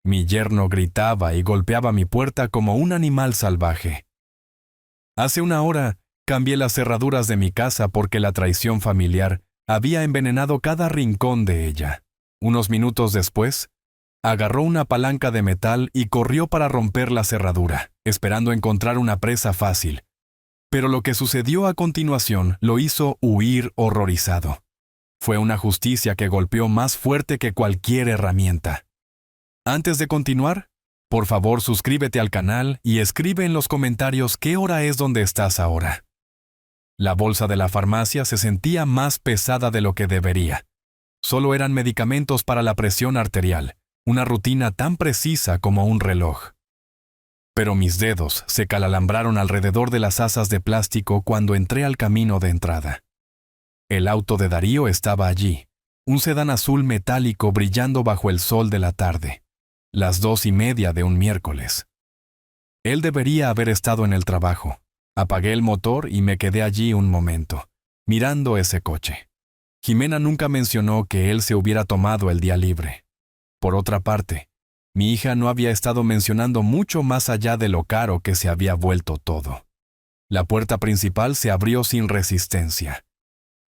Mi yerno gritaba y golpeaba mi puerta como un animal salvaje. Hace una hora cambié las cerraduras de mi casa porque la traición familiar había envenenado cada rincón de ella. Unos minutos después, agarró una palanca de metal y corrió para romper la cerradura, esperando encontrar una presa fácil. Pero lo que sucedió a continuación lo hizo huir horrorizado. Fue una justicia que golpeó más fuerte que cualquier herramienta. Antes de continuar, por favor suscríbete al canal y escribe en los comentarios qué hora es donde estás ahora. La bolsa de la farmacia se sentía más pesada de lo que debería. Solo eran medicamentos para la presión arterial, una rutina tan precisa como un reloj. Pero mis dedos se calalambraron alrededor de las asas de plástico cuando entré al camino de entrada. El auto de Darío estaba allí, un sedán azul metálico brillando bajo el sol de la tarde, las 2:30 de un miércoles. Él debería haber estado en el trabajo. Apagué el motor y me quedé allí un momento, mirando ese coche. Jimena nunca mencionó que él se hubiera tomado el día libre. Por otra parte, mi hija no había estado mencionando mucho más allá de lo caro que se había vuelto todo. La puerta principal se abrió sin resistencia.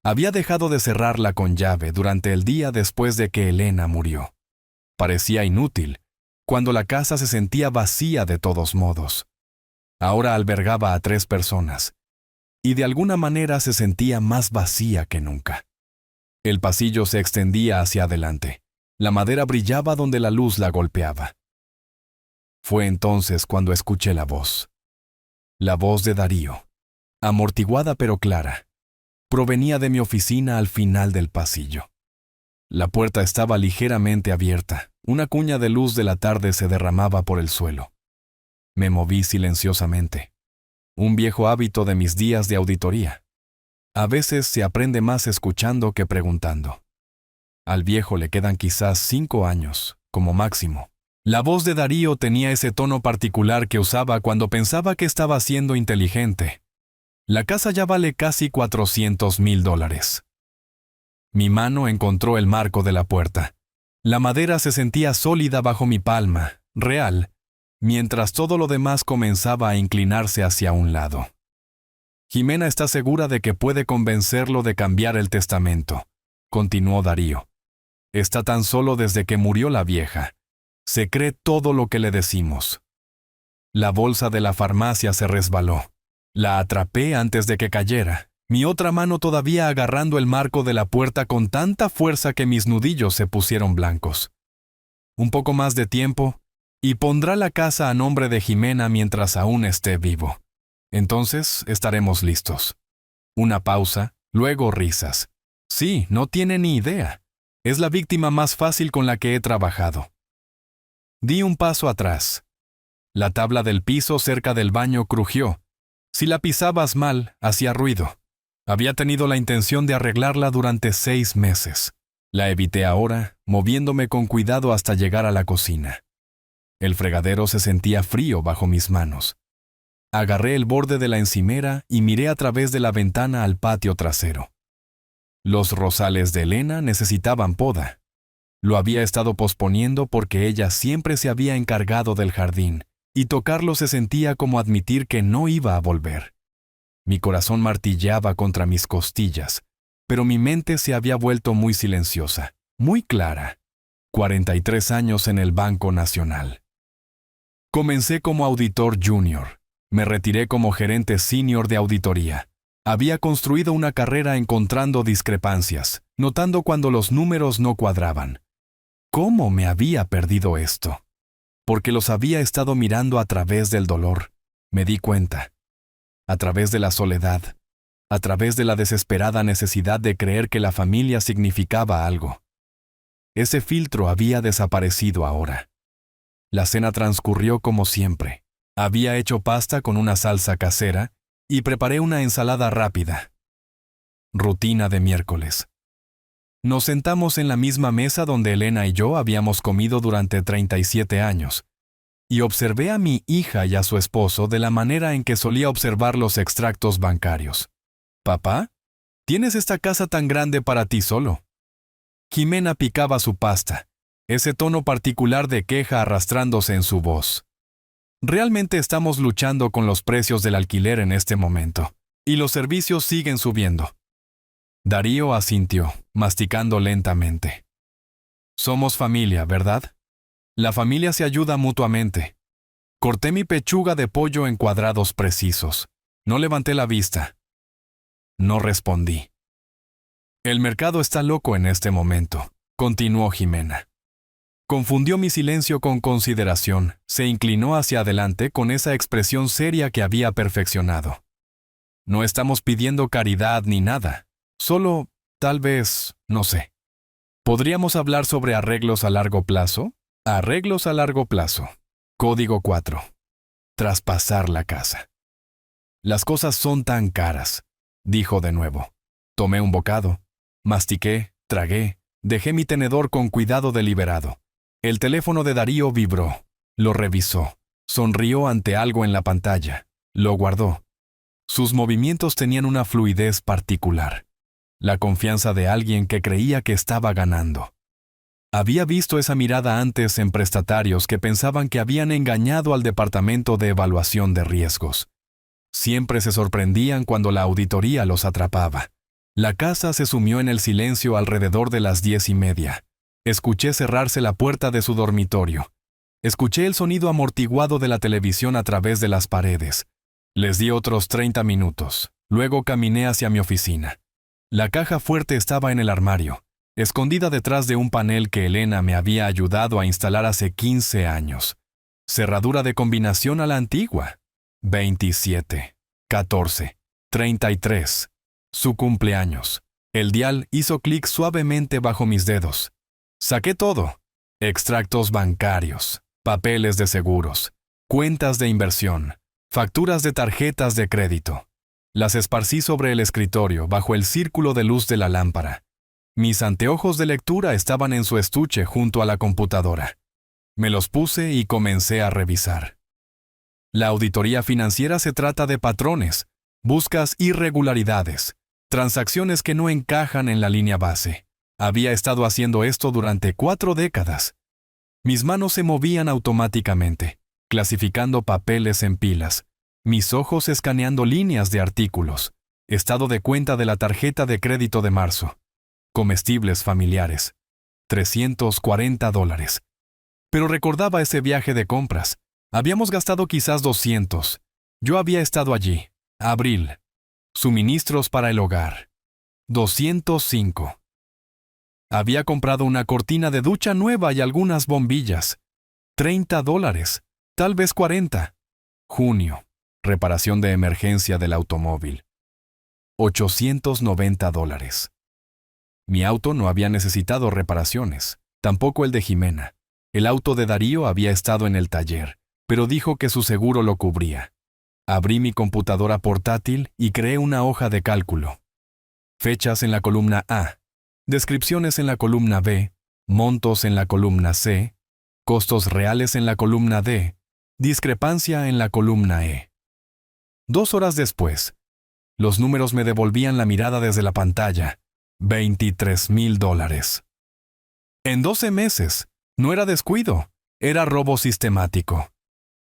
Había dejado de cerrarla con llave durante el día después de que Elena murió. Parecía inútil, cuando la casa se sentía vacía de todos modos. Ahora albergaba a 3 personas, y de alguna manera se sentía más vacía que nunca. El pasillo se extendía hacia adelante. La madera brillaba donde la luz la golpeaba. Fue entonces cuando escuché la voz. La voz de Darío, amortiguada pero clara, provenía de mi oficina al final del pasillo. La puerta estaba ligeramente abierta. Una cuña de luz de la tarde se derramaba por el suelo. Me moví silenciosamente. Un viejo hábito de mis días de auditoría. A veces se aprende más escuchando que preguntando. Al viejo le quedan quizás 5 años, como máximo. La voz de Darío tenía ese tono particular que usaba cuando pensaba que estaba siendo inteligente. La casa ya vale casi $400,000. Mi mano encontró el marco de la puerta. La madera se sentía sólida bajo mi palma, real, mientras todo lo demás comenzaba a inclinarse hacia un lado. Jimena está segura de que puede convencerlo de cambiar el testamento, continuó Darío. Está tan solo desde que murió la vieja. Se cree todo lo que le decimos. La bolsa de la farmacia se resbaló. La atrapé antes de que cayera, mi otra mano todavía agarrando el marco de la puerta con tanta fuerza que mis nudillos se pusieron blancos. Un poco más de tiempo, y pondrá la casa a nombre de Jimena mientras aún esté vivo. Entonces estaremos listos. Una pausa, luego risas. Sí, no tiene ni idea. Es la víctima más fácil con la que he trabajado. Di un paso atrás. La tabla del piso cerca del baño crujió. Si la pisabas mal, hacía ruido. Había tenido la intención de arreglarla durante 6 meses. La evité ahora, moviéndome con cuidado hasta llegar a la cocina. El fregadero se sentía frío bajo mis manos. Agarré el borde de la encimera y miré a través de la ventana al patio trasero. Los rosales de Elena necesitaban poda. Lo había estado posponiendo porque ella siempre se había encargado del jardín, y tocarlo se sentía como admitir que no iba a volver. Mi corazón martilleaba contra mis costillas, pero mi mente se había vuelto muy silenciosa, muy clara. 43 años en el Banco Nacional. Comencé como auditor junior. Me retiré como gerente senior de auditoría. Había construido una carrera encontrando discrepancias, notando cuando los números no cuadraban. ¿Cómo me había perdido esto? Porque los había estado mirando a través del dolor. Me di cuenta. A través de la soledad. A través de la desesperada necesidad de creer que la familia significaba algo. Ese filtro había desaparecido ahora. La cena transcurrió como siempre. Había hecho pasta con una salsa casera y preparé una ensalada rápida. Rutina de miércoles. Nos sentamos en la misma mesa donde Elena y yo habíamos comido durante 37 años, y observé a mi hija y a su esposo de la manera en que solía observar los extractos bancarios. «Papá, ¿tienes esta casa tan grande para ti solo?» Jimena picaba su pasta. ese tono particular de queja arrastrándose en su voz. Realmente estamos luchando con los precios del alquiler en este momento, y los servicios siguen subiendo. Darío asintió, masticando lentamente. Somos familia, ¿verdad? La familia se ayuda mutuamente. Corté mi pechuga de pollo en cuadrados precisos. No levanté la vista. No respondí. El mercado está loco en este momento, continuó Jimena. Confundió mi silencio con consideración, se inclinó hacia adelante con esa expresión seria que había perfeccionado. No estamos pidiendo caridad ni nada, solo, tal vez, no sé. ¿Podríamos hablar sobre arreglos a largo plazo? Arreglos a largo plazo. Código 4. Traspasar la casa. Las cosas son tan caras, dijo de nuevo. Tomé un bocado. Mastiqué, tragué, dejé mi tenedor con cuidado deliberado. El teléfono de Darío vibró. Lo revisó. Sonrió ante algo en la pantalla. Lo guardó. Sus movimientos tenían una fluidez particular. La confianza de alguien que creía que estaba ganando. Había visto esa mirada antes en prestatarios que pensaban que habían engañado al departamento de evaluación de riesgos. Siempre se sorprendían cuando la auditoría los atrapaba. La casa se sumió en el silencio alrededor de las 10:30. Escuché cerrarse la puerta de su dormitorio. Escuché el sonido amortiguado de la televisión a través de las paredes. Les di otros 30 minutos. Luego caminé hacia mi oficina. La caja fuerte estaba en el armario, escondida detrás de un panel que Elena me había ayudado a instalar hace 15 años. Cerradura de combinación a la antigua. 27, 14, 33. Su cumpleaños. El dial hizo clic suavemente bajo mis dedos. Saqué todo. Extractos bancarios, papeles de seguros, cuentas de inversión, facturas de tarjetas de crédito. Las esparcí sobre el escritorio bajo el círculo de luz de la lámpara. Mis anteojos de lectura estaban en su estuche junto a la computadora. Me los puse y comencé a revisar. La auditoría financiera se trata de patrones, buscas irregularidades, transacciones que no encajan en la línea base. Había estado haciendo esto durante 4 décadas. Mis manos se movían automáticamente, clasificando papeles en pilas, mis ojos escaneando líneas de artículos, estado de cuenta de la tarjeta de crédito de marzo, comestibles familiares, $340. Pero recordaba ese viaje de compras. Habíamos gastado quizás 200. Yo había estado allí. Abril. Suministros para el hogar. 205. Había comprado una cortina de ducha nueva y algunas bombillas. $30. Tal vez 40. Junio. Reparación de emergencia del automóvil. $890. Mi auto no había necesitado reparaciones. Tampoco el de Jimena. El auto de Darío había estado en el taller, pero dijo que su seguro lo cubría. Abrí mi computadora portátil y creé una hoja de cálculo. Fechas en la columna A, descripciones en la columna B, montos en la columna C, costos reales en la columna D, discrepancia en la columna E. 2 horas después, los números me devolvían la mirada desde la pantalla. $23,000. En 12 meses, no era descuido, era robo sistemático.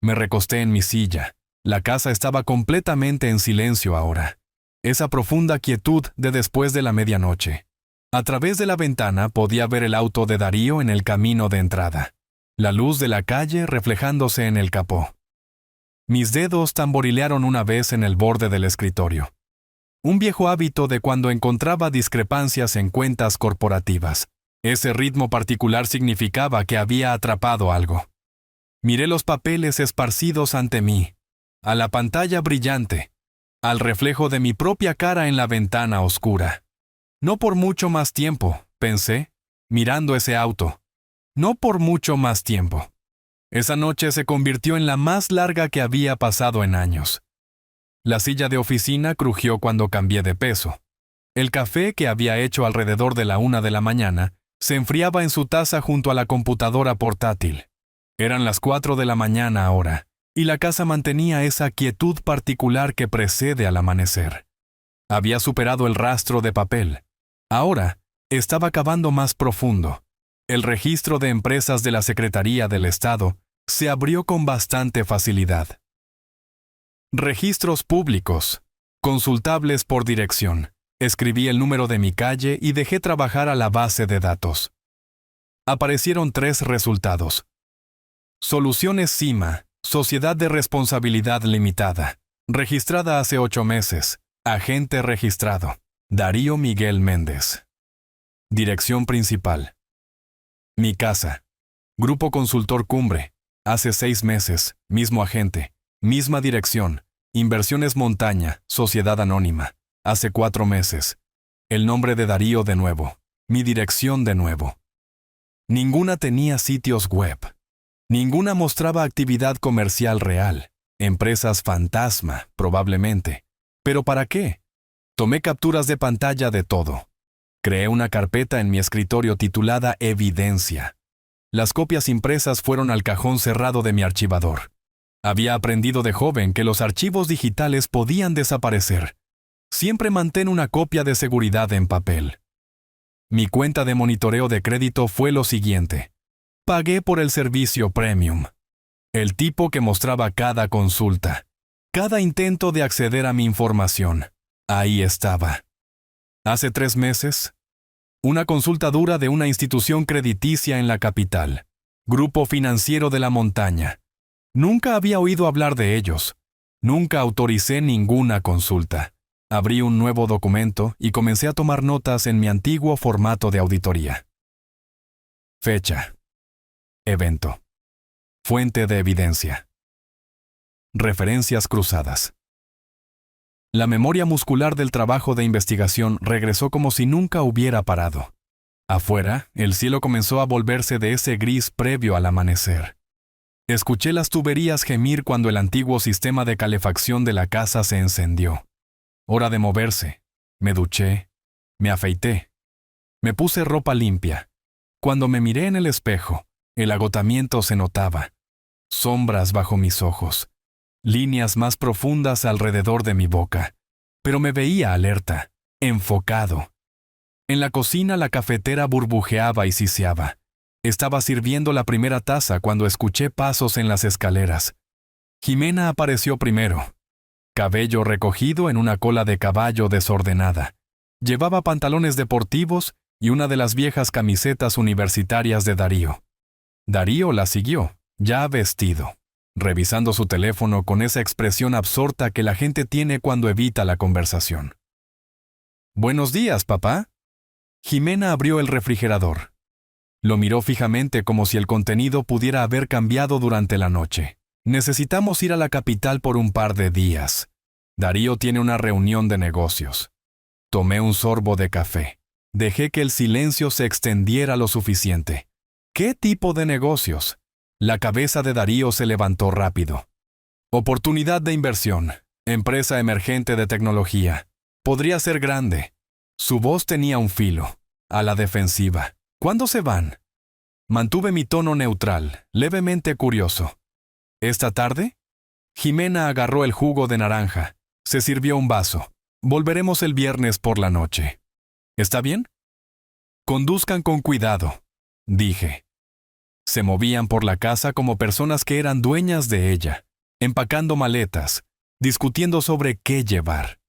Me recosté en mi silla. La casa estaba completamente en silencio ahora. Esa profunda quietud de después de la medianoche. A través de la ventana podía ver el auto de Darío en el camino de entrada. La luz de la calle reflejándose en el capó. Mis dedos tamborilearon una vez en el borde del escritorio. Un viejo hábito de cuando encontraba discrepancias en cuentas corporativas. Ese ritmo particular significaba que había atrapado algo. Miré los papeles esparcidos ante mí, a la pantalla brillante, al reflejo de mi propia cara en la ventana oscura. No por mucho más tiempo, pensé, mirando ese auto. No por mucho más tiempo. Esa noche se convirtió en la más larga que había pasado en años. La silla de oficina crujió cuando cambié de peso. El café que había hecho alrededor de la 1 de la mañana se enfriaba en su taza junto a la computadora portátil. Eran las 4 de la mañana ahora, y la casa mantenía esa quietud particular que precede al amanecer. Había superado el rastro de papel. Ahora, estaba cavando más profundo. El registro de empresas de la Secretaría del Estado se abrió con bastante facilidad. Registros públicos, consultables por dirección. Escribí el número de mi calle y dejé trabajar a la base de datos. Aparecieron 3 resultados. Soluciones CIMA, Sociedad de Responsabilidad Limitada, registrada hace 8 meses, agente registrado, Darío Miguel Méndez. Dirección principal. Mi casa. Grupo Consultor Cumbre, hace 6 meses, mismo agente, misma dirección, Inversiones Montaña, Sociedad Anónima, hace 4 meses. El nombre de Darío de nuevo, mi dirección de nuevo. Ninguna tenía sitios web. Ninguna mostraba actividad comercial real. Empresas fantasma, probablemente. ¿Pero para qué? Tomé capturas de pantalla de todo. Creé una carpeta en mi escritorio titulada Evidencia. Las copias impresas fueron al cajón cerrado de mi archivador. Había aprendido de joven que los archivos digitales podían desaparecer. Siempre mantén una copia de seguridad en papel. Mi cuenta de monitoreo de crédito fue lo siguiente. Pagué por el servicio premium. El tipo que mostraba cada consulta, cada intento de acceder a mi información. Ahí estaba. Hace 3 meses, una consulta dura de una institución crediticia en la capital, Grupo Financiero de la Montaña. Nunca había oído hablar de ellos. Nunca autoricé ninguna consulta. Abrí un nuevo documento y comencé a tomar notas en mi antiguo formato de auditoría. Fecha. Evento. Fuente de evidencia. Referencias cruzadas. La memoria muscular del trabajo de investigación regresó como si nunca hubiera parado. Afuera, el cielo comenzó a volverse de ese gris previo al amanecer. Escuché las tuberías gemir cuando el antiguo sistema de calefacción de la casa se encendió. Hora de moverse. Me duché. Me afeité. Me puse ropa limpia. Cuando me miré en el espejo, el agotamiento se notaba. Sombras bajo mis ojos. Líneas más profundas alrededor de mi boca. Pero me veía alerta, enfocado. En la cocina la cafetera burbujeaba y siseaba. Estaba sirviendo la primera taza cuando escuché pasos en las escaleras. Jimena apareció primero. Cabello recogido en una cola de caballo desordenada. Llevaba pantalones deportivos y una de las viejas camisetas universitarias de Darío. Darío la siguió, ya vestido, revisando su teléfono con esa expresión absorta que la gente tiene cuando evita la conversación. «Buenos días, papá». Jimena abrió el refrigerador. Lo miró fijamente como si el contenido pudiera haber cambiado durante la noche. «Necesitamos ir a la capital por un par de días. Darío tiene una reunión de negocios». Tomé un sorbo de café. Dejé que el silencio se extendiera lo suficiente. ¿Qué tipo de negocios? La cabeza de Darío se levantó rápido. Oportunidad de inversión. Empresa emergente de tecnología. Podría ser grande. Su voz tenía un filo. A la defensiva. ¿Cuándo se van? Mantuve mi tono neutral, levemente curioso. ¿Esta tarde? Jimena agarró el jugo de naranja. Se sirvió un vaso. Volveremos el viernes por la noche. ¿Está bien? Conduzcan con cuidado, dije. Se movían por la casa como personas que eran dueñas de ella, empacando maletas, discutiendo sobre qué llevar.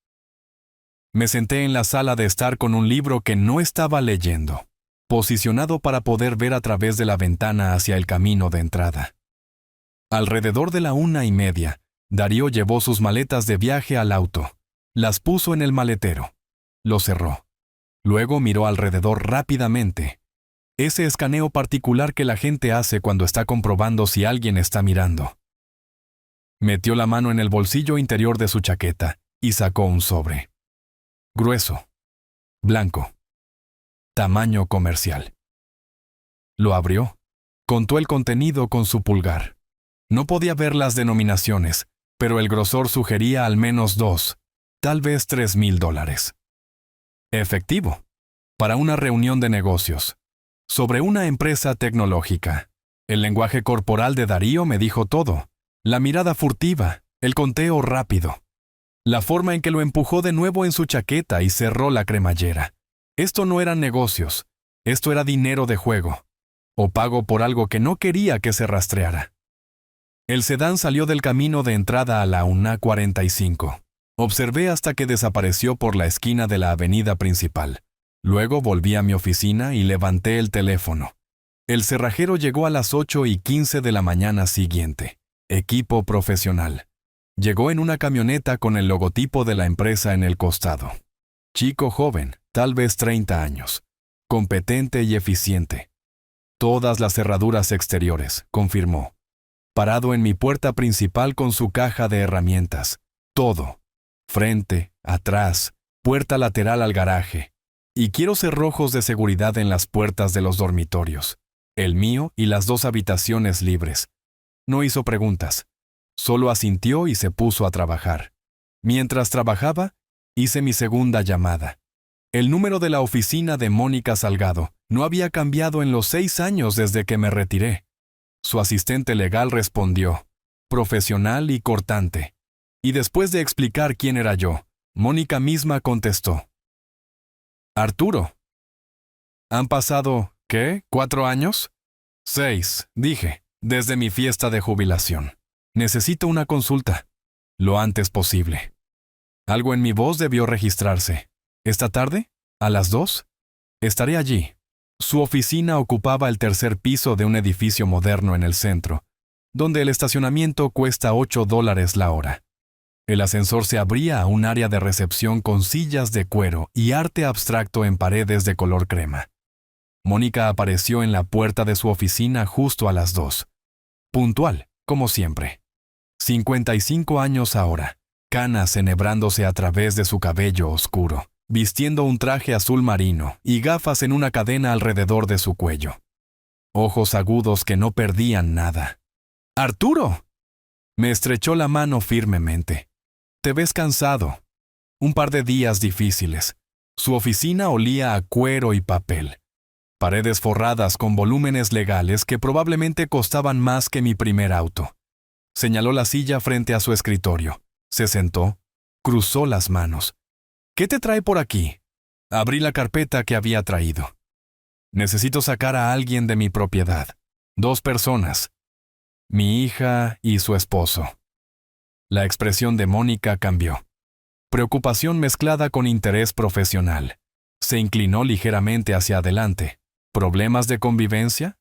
Me senté en la sala de estar con un libro que no estaba leyendo, posicionado para poder ver a través de la ventana hacia el camino de entrada. Alrededor de la 1:30, Darío llevó sus maletas de viaje al auto. Las puso en el maletero. Lo cerró. Luego miró alrededor rápidamente. Ese escaneo particular que la gente hace cuando está comprobando si alguien está mirando. Metió la mano en el bolsillo interior de su chaqueta y sacó un sobre. Grueso. Blanco. Tamaño comercial. Lo abrió. Contó el contenido con su pulgar. No podía ver las denominaciones, pero el grosor sugería al menos 2, tal vez $3,000. Efectivo. Para una reunión de negocios. Sobre una empresa tecnológica. El lenguaje corporal de Darío me dijo todo. La mirada furtiva, el conteo rápido. La forma en que lo empujó de nuevo en su chaqueta y cerró la cremallera. Esto no eran negocios. Esto era dinero de juego. ¿O pago por algo que no quería que se rastreara? El sedán salió del camino de entrada a la 1:45. Observé hasta que desapareció por la esquina de la avenida principal. Luego volví a mi oficina y levanté el teléfono. El cerrajero llegó a las 8:15 de la mañana siguiente. Equipo profesional. Llegó en una camioneta con el logotipo de la empresa en el costado. Chico joven, tal vez 30 años. Competente y eficiente. Todas las cerraduras exteriores, confirmó. Parado en mi puerta principal con su caja de herramientas. Todo. Frente, atrás, puerta lateral al garaje. Y quiero cerrojos de seguridad en las puertas de los dormitorios. El mío y las 2 habitaciones libres. No hizo preguntas. Solo asintió y se puso a trabajar. Mientras trabajaba, hice mi segunda llamada. El número de la oficina de Mónica Salgado no había cambiado en los 6 años desde que me retiré. Su asistente legal respondió, profesional y cortante. Y después de explicar quién era yo, Mónica misma contestó. Arturo. ¿Han pasado, qué, 4 años? 6, dije, desde mi fiesta de jubilación. Necesito una consulta. Lo antes posible. Algo en mi voz debió registrarse. ¿Esta tarde? ¿A las 2? Estaré allí. Su oficina ocupaba el 3er piso de un edificio moderno en el centro, donde el estacionamiento cuesta $8 la hora. El ascensor se abría a un área de recepción con sillas de cuero y arte abstracto en paredes de color crema. Mónica apareció en la puerta de su oficina justo a las 2. Puntual, como siempre. 55 años ahora, canas enhebrándose a través de su cabello oscuro, vistiendo un traje azul marino y gafas en una cadena alrededor de su cuello. Ojos agudos que no perdían nada. ¡Arturo! Me estrechó la mano firmemente. Te ves cansado. Un par de días difíciles. Su oficina olía a cuero y papel. Paredes forradas con volúmenes legales que probablemente costaban más que mi primer auto. Señaló la silla frente a su escritorio. Se sentó. Cruzó las manos. ¿Qué te trae por aquí? Abrí la carpeta que había traído. Necesito sacar a alguien de mi propiedad. 2 personas. Mi hija y su esposo. La expresión de Mónica cambió. Preocupación mezclada con interés profesional. Se inclinó ligeramente hacia adelante. ¿Problemas de convivencia?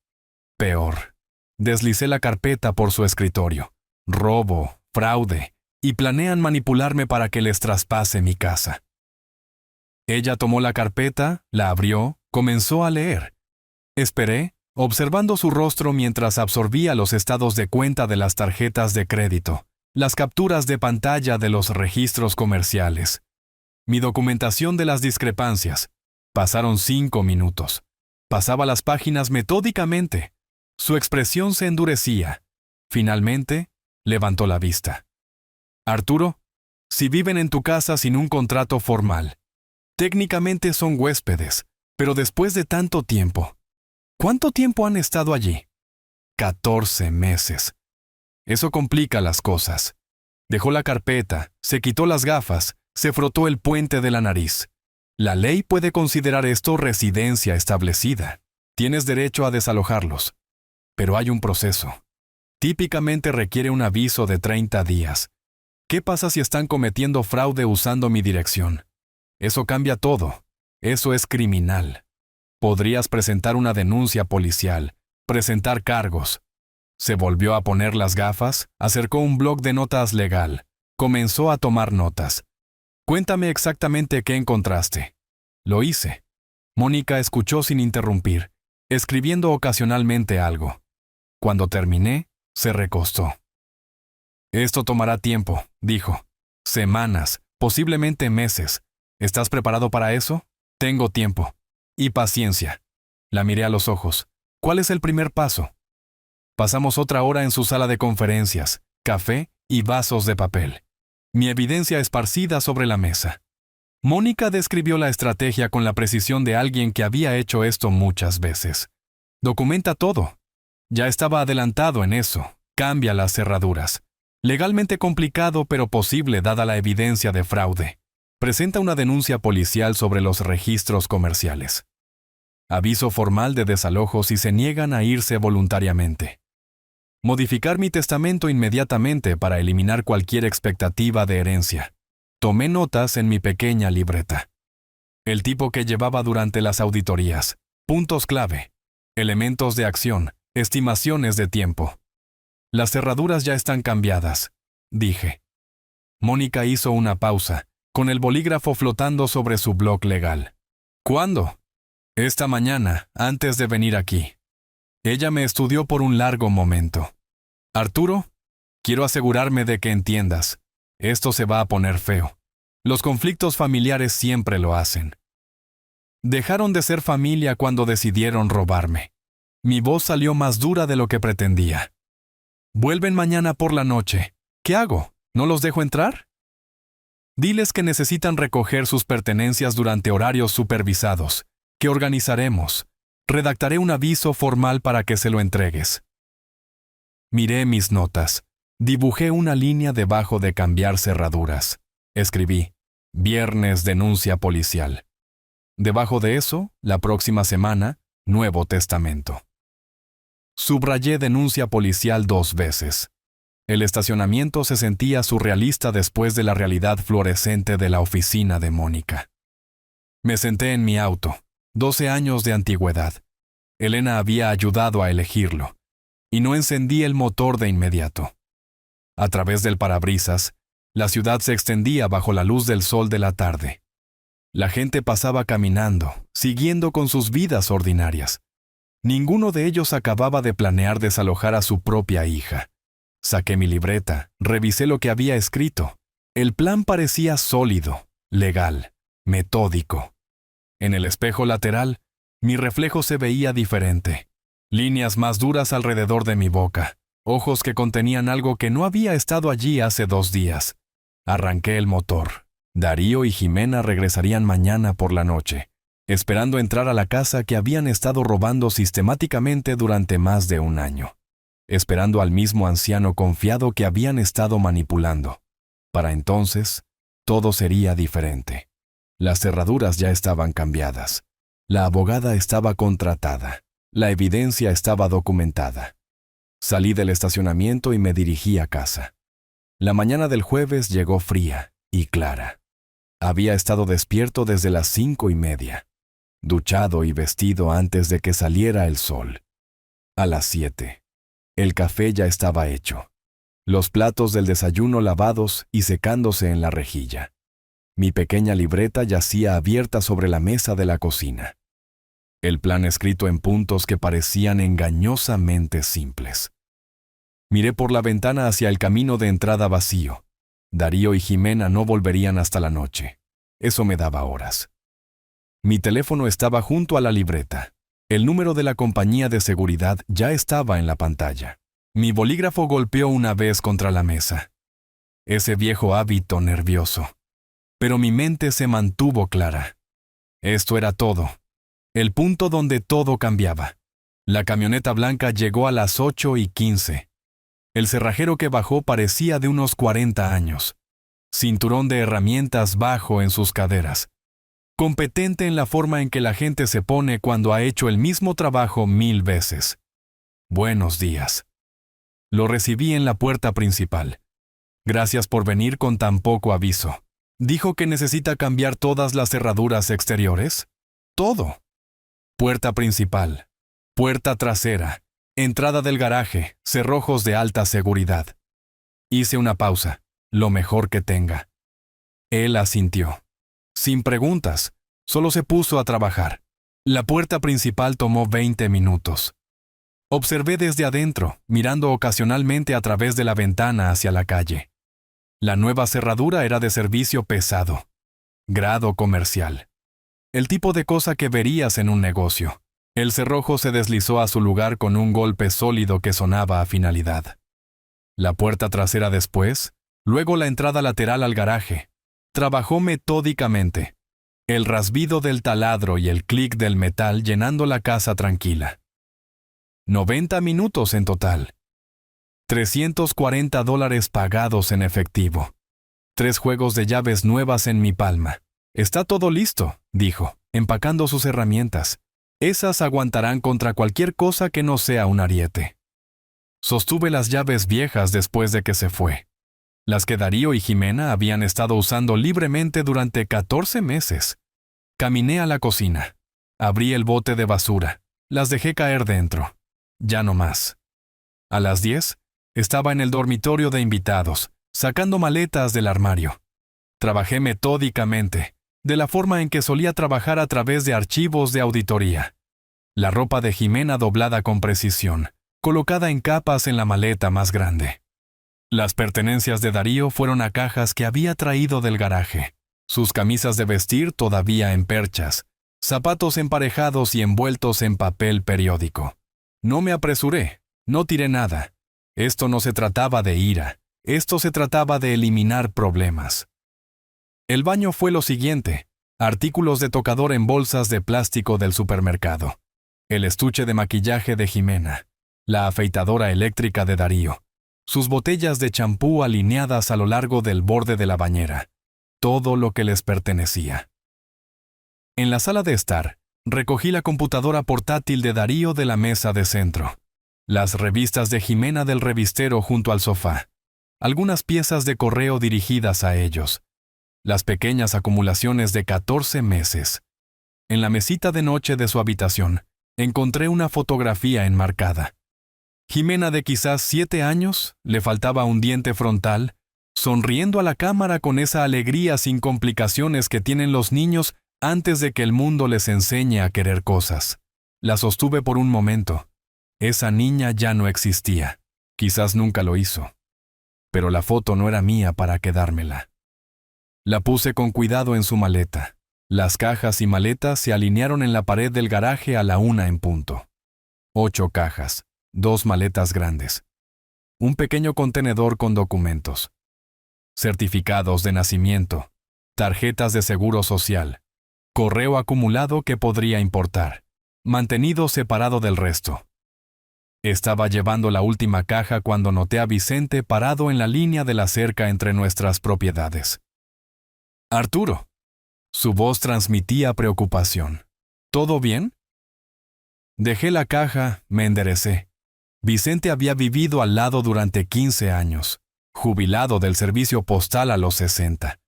Peor. Deslicé la carpeta por su escritorio. Robo, fraude, y planean manipularme para que les traspase mi casa. Ella tomó la carpeta, la abrió, comenzó a leer. Esperé, observando su rostro mientras absorbía los estados de cuenta de las tarjetas de crédito, las capturas de pantalla de los registros comerciales, mi documentación de las discrepancias. Pasaron 5 minutos. Pasaba las páginas metódicamente. Su expresión se endurecía. Finalmente, levantó la vista. Arturo, si viven en tu casa sin un contrato formal, técnicamente son huéspedes, pero después de tanto tiempo. ¿Cuánto tiempo han estado allí? 14 meses. Eso complica las cosas. Dejó la carpeta, se quitó las gafas, se frotó el puente de la nariz. La ley puede considerar esto residencia establecida. Tienes derecho a desalojarlos. Pero hay un proceso. Típicamente requiere un aviso de 30 días. ¿Qué pasa si están cometiendo fraude usando mi dirección? Eso cambia todo. Eso es criminal. Podrías presentar una denuncia policial, presentar cargos. Se volvió a poner las gafas, acercó un bloc de notas legal. Comenzó a tomar notas. Cuéntame exactamente qué encontraste. Lo hice. Mónica escuchó sin interrumpir, escribiendo ocasionalmente algo. Cuando terminé, se recostó. Esto tomará tiempo, dijo. Semanas, posiblemente meses. ¿Estás preparado para eso? Tengo tiempo. Y paciencia. La miré a los ojos. ¿Cuál es el primer paso? Pasamos otra hora en su sala de conferencias, café y vasos de papel. Mi evidencia esparcida sobre la mesa. Mónica describió la estrategia con la precisión de alguien que había hecho esto muchas veces. Documenta todo. Ya estaba adelantado en eso. Cambia las cerraduras. Legalmente complicado pero posible dada la evidencia de fraude. Presenta una denuncia policial sobre los registros comerciales. Aviso formal de desalojo si se niegan a irse voluntariamente. Modificar mi testamento inmediatamente para eliminar cualquier expectativa de herencia. Tomé notas en mi pequeña libreta. El tipo que llevaba durante las auditorías. Puntos clave. Elementos de acción. Estimaciones de tiempo. Las cerraduras ya están cambiadas, dije. Mónica hizo una pausa, con el bolígrafo flotando sobre su bloc legal. ¿Cuándo? Esta mañana, antes de venir aquí. Ella me estudió por un largo momento. Arturo, quiero asegurarme de que entiendas. Esto se va a poner feo. Los conflictos familiares siempre lo hacen. Dejaron de ser familia cuando decidieron robarme. Mi voz salió más dura de lo que pretendía. Vuelven mañana por la noche. ¿Qué hago? ¿No los dejo entrar? Diles que necesitan recoger sus pertenencias durante horarios supervisados, que organizaremos. Redactaré un aviso formal para que se lo entregues. Miré mis notas. Dibujé una línea debajo de cambiar cerraduras. Escribí, viernes denuncia policial. Debajo de eso, la próxima semana, Nuevo Testamento. Subrayé denuncia policial 2 veces. El estacionamiento se sentía surrealista después de la realidad fluorescente de la oficina de Mónica. Me senté en mi auto, 12 años de antigüedad. Elena había ayudado a elegirlo, y no encendí el motor de inmediato. A través del parabrisas, la ciudad se extendía bajo la luz del sol de la tarde. La gente pasaba caminando, siguiendo con sus vidas ordinarias. Ninguno de ellos acababa de planear desalojar a su propia hija. Saqué mi libreta, revisé lo que había escrito. El plan parecía sólido, legal, metódico. En el espejo lateral, mi reflejo se veía diferente. Líneas más duras alrededor de mi boca, ojos que contenían algo que no había estado allí hace 2 días. Arranqué el motor. Darío y Jimena regresarían mañana por la noche, esperando entrar a la casa que habían estado robando sistemáticamente durante más de 1 año, esperando al mismo anciano confiado que habían estado manipulando. Para entonces, todo sería diferente. Las cerraduras ya estaban cambiadas. La abogada estaba contratada. La evidencia estaba documentada. Salí del estacionamiento y me dirigí a casa. La mañana del jueves llegó fría y clara. Había estado despierto desde las 5:30. Duchado y vestido antes de que saliera el sol. A las 7. El café ya estaba hecho. Los platos del desayuno lavados y secándose en la rejilla. Mi pequeña libreta yacía abierta sobre la mesa de la cocina. El plan escrito en puntos que parecían engañosamente simples. Miré por la ventana hacia el camino de entrada vacío. Darío y Jimena no volverían hasta la noche. Eso me daba horas. Mi teléfono estaba junto a la libreta. El número de la compañía de seguridad ya estaba en la pantalla. Mi bolígrafo golpeó una vez contra la mesa. Ese viejo hábito nervioso. Pero mi mente se mantuvo clara. Esto era todo. El punto donde todo cambiaba. La camioneta blanca llegó a las 8:15. El cerrajero que bajó parecía de unos 40 años. Cinturón de herramientas bajo en sus caderas. Competente en la forma en que la gente se pone cuando ha hecho el mismo trabajo 1000 veces. Buenos días. Lo recibí en la puerta principal. Gracias por venir con tan poco aviso. ¿Dijo que necesita cambiar todas las cerraduras exteriores? Todo. Puerta principal. Puerta trasera. Entrada del garaje. Cerrojos de alta seguridad. Hice una pausa. Lo mejor que tenga. Él asintió. Sin preguntas, solo se puso a trabajar. La puerta principal tomó 20 minutos. Observé desde adentro, mirando ocasionalmente a través de la ventana hacia la calle. La nueva cerradura era de servicio pesado. Grado comercial. El tipo de cosa que verías en un negocio. El cerrojo se deslizó a su lugar con un golpe sólido que sonaba a finalidad. La puerta trasera después, luego la entrada lateral al garaje. Trabajó metódicamente. El rasbido del taladro y el clic del metal llenando la casa tranquila. 90 minutos en total. $340 pagados en efectivo. 3 juegos de llaves nuevas en mi palma. Está todo listo, dijo, empacando sus herramientas. Esas aguantarán contra cualquier cosa que no sea un ariete. Sostuve las llaves viejas después de que se fue. Las que Darío y Jimena habían estado usando libremente durante 14 meses. Caminé a la cocina. Abrí el bote de basura. Las dejé caer dentro. Ya no más. A las 10, estaba en el dormitorio de invitados, sacando maletas del armario. Trabajé metódicamente, de la forma en que solía trabajar a través de archivos de auditoría. La ropa de Jimena doblada con precisión, colocada en capas en la maleta más grande. Las pertenencias de Darío fueron a cajas que había traído del garaje. Sus camisas de vestir todavía en perchas, zapatos emparejados y envueltos en papel periódico. No me apresuré, no tiré nada. Esto no se trataba de ira, esto se trataba de eliminar problemas. El baño fue lo siguiente: artículos de tocador en bolsas de plástico del supermercado, el estuche de maquillaje de Jimena, la afeitadora eléctrica de Darío, sus botellas de champú alineadas a lo largo del borde de la bañera, todo lo que les pertenecía. En la sala de estar, recogí la computadora portátil de Darío de la mesa de centro, las revistas de Jimena del revistero junto al sofá, algunas piezas de correo dirigidas a ellos, las pequeñas acumulaciones de 14 meses. En la mesita de noche de su habitación, encontré una fotografía enmarcada. Jimena, de quizás 7 años, le faltaba un diente frontal, sonriendo a la cámara con esa alegría sin complicaciones que tienen los niños antes de que el mundo les enseñe a querer cosas. La sostuve por un momento. Esa niña ya no existía. Quizás nunca lo hizo. Pero la foto no era mía para quedármela. La puse con cuidado en su maleta. Las cajas y maletas se alinearon en la pared del garaje a la 1 en punto. 8 cajas, 2 maletas grandes, un pequeño contenedor con documentos, certificados de nacimiento, tarjetas de seguro social, correo acumulado que podría importar, mantenido separado del resto. Estaba llevando la última caja cuando noté a Vicente parado en la línea de la cerca entre nuestras propiedades. «Arturo». Su voz transmitía preocupación. «¿Todo bien?» Dejé la caja, me enderecé. Vicente había vivido al lado durante 15 años, jubilado del servicio postal a los 60.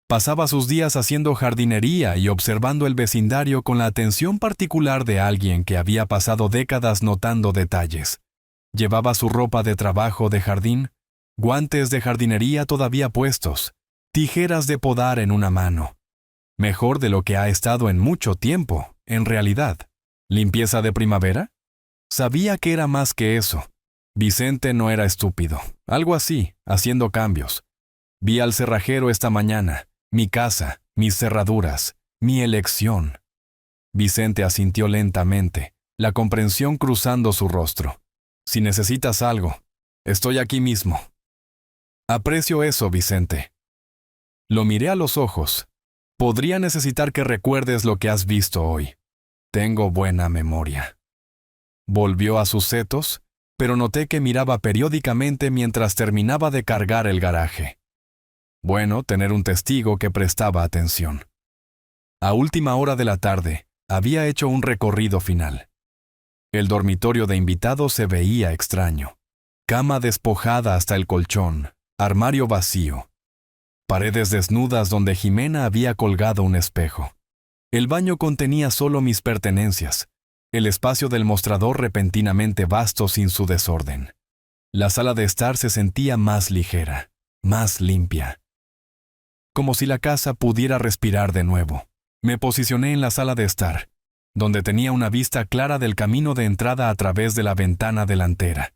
Pasaba sus días haciendo jardinería y observando el vecindario con la atención particular de alguien que había pasado décadas notando detalles. Llevaba su ropa de trabajo de jardín, guantes de jardinería todavía puestos, tijeras de podar en una mano. Mejor de lo que ha estado en mucho tiempo, en realidad. ¿Limpieza de primavera? Sabía que era más que eso. Vicente no era estúpido. Algo así, haciendo cambios. Vi al cerrajero esta mañana. Mi casa, mis cerraduras, mi elección. Vicente asintió lentamente, la comprensión cruzando su rostro. Si necesitas algo, estoy aquí mismo. Aprecio eso, Vicente. Lo miré a los ojos. Podría necesitar que recuerdes lo que has visto hoy. Tengo buena memoria. Volvió a sus setos, pero noté que miraba periódicamente mientras terminaba de cargar el garaje. Bueno, tener un testigo que prestaba atención. A última hora de la tarde, había hecho un recorrido final. El dormitorio de invitados se veía extraño. Cama despojada hasta el colchón, armario vacío. Paredes desnudas donde Jimena había colgado un espejo. El baño contenía solo mis pertenencias. El espacio del mostrador repentinamente vasto sin su desorden. La sala de estar se sentía más ligera, más limpia. Como si la casa pudiera respirar de nuevo. Me posicioné en la sala de estar, donde tenía una vista clara del camino de entrada a través de la ventana delantera.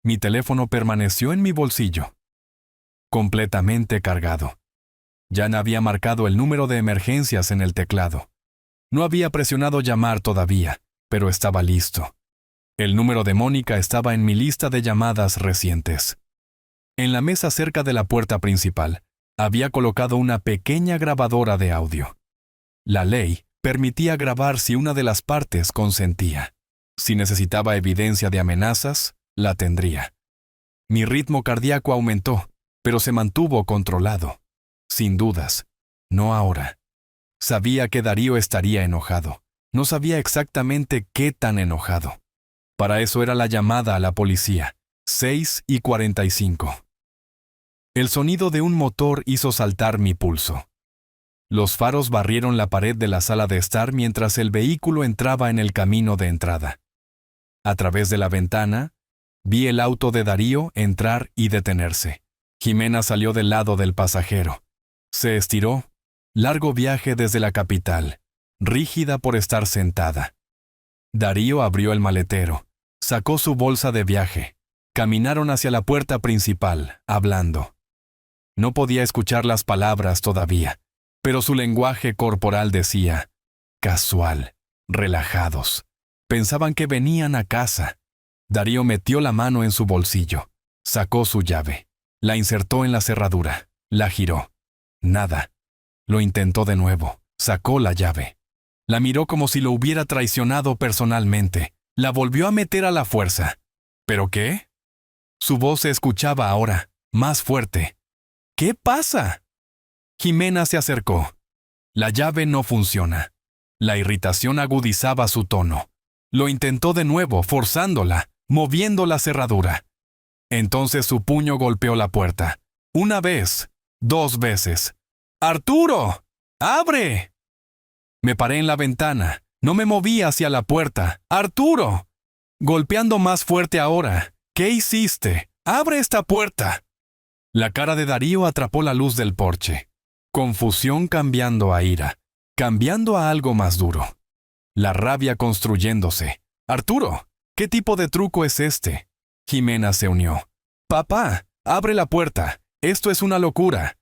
Mi teléfono permaneció en mi bolsillo, completamente cargado. Ya no había marcado el número de emergencias en el teclado. No había presionado llamar todavía, pero estaba listo. El número de Mónica estaba en mi lista de llamadas recientes. En la mesa cerca de la puerta principal, había colocado una pequeña grabadora de audio. La ley permitía grabar si una de las partes consentía. Si necesitaba evidencia de amenazas, la tendría. Mi ritmo cardíaco aumentó, pero se mantuvo controlado. Sin dudas, no ahora. Sabía que Darío estaría enojado. No sabía exactamente qué tan enojado. Para eso era la llamada a la policía. 6:45. El sonido de un motor hizo saltar mi pulso. Los faros barrieron la pared de la sala de estar mientras el vehículo entraba en el camino de entrada. A través de la ventana, vi el auto de Darío entrar y detenerse. Jimena salió del lado del pasajero. Se estiró. Largo viaje desde la capital, rígida por estar sentada. Darío abrió el maletero, sacó su bolsa de viaje. Caminaron hacia la puerta principal, hablando. No podía escuchar las palabras todavía, pero su lenguaje corporal decía, casual, relajados. Pensaban que venían a casa. Darío metió la mano en su bolsillo, sacó su llave, la insertó en la cerradura, la giró. Nada. Lo intentó de nuevo, sacó la llave. La miró como si lo hubiera traicionado personalmente, la volvió a meter a la fuerza. ¿Pero qué? Su voz se escuchaba ahora, más fuerte. ¿Qué pasa? Jimena se acercó. La llave no funciona. La irritación agudizaba su tono. Lo intentó de nuevo, forzándola, moviendo la cerradura. Entonces su puño golpeó la puerta. Una vez, 2 veces. ¡Arturo! ¡Abre! Me paré en la ventana. No me moví hacia la puerta. ¡Arturo! Golpeando más fuerte ahora. ¿Qué hiciste? ¡Abre esta puerta! La cara de Darío atrapó la luz del porche. Confusión cambiando a ira, cambiando a algo más duro. La rabia construyéndose. ¡Arturo! ¿Qué tipo de truco es este? Jimena se unió. ¡Papá! ¡Abre la puerta! ¡Esto es una locura!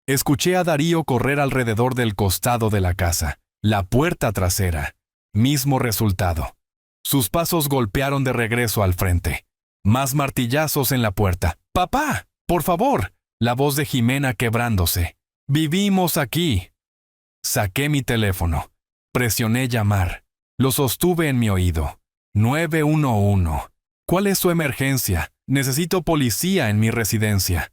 Escuché a Darío correr alrededor del costado de la casa, la puerta trasera. Mismo resultado. Sus pasos golpearon de regreso al frente. Más martillazos en la puerta. ¡Papá! ¡Por favor! La voz de Jimena quebrándose. ¡Vivimos aquí! Saqué mi teléfono. Presioné llamar. Lo sostuve en mi oído. 911. ¿Cuál es su emergencia? Necesito policía en mi residencia.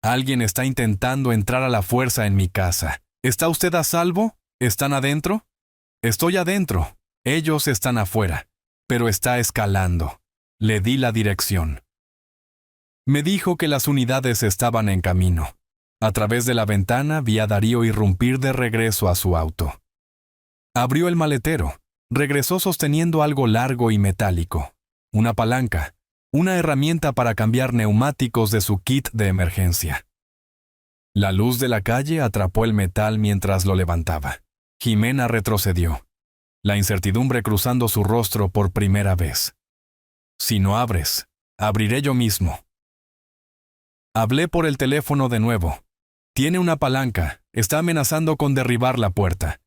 Alguien está intentando entrar a la fuerza en mi casa. ¿Está usted a salvo? ¿Están adentro? Estoy adentro. Ellos están afuera. Pero está escalando. Le di la dirección. Me dijo que las unidades estaban en camino. A través de la ventana vi a Darío irrumpir de regreso a su auto. Abrió el maletero. Regresó sosteniendo algo largo y metálico. Una palanca. Una herramienta para cambiar neumáticos de su kit de emergencia. La luz de la calle atrapó el metal mientras lo levantaba. Jimena retrocedió. La incertidumbre cruzando su rostro por primera vez. Si no abres, abriré yo mismo. Hablé por el teléfono de nuevo. Tiene una palanca. Está amenazando con derribar la puerta.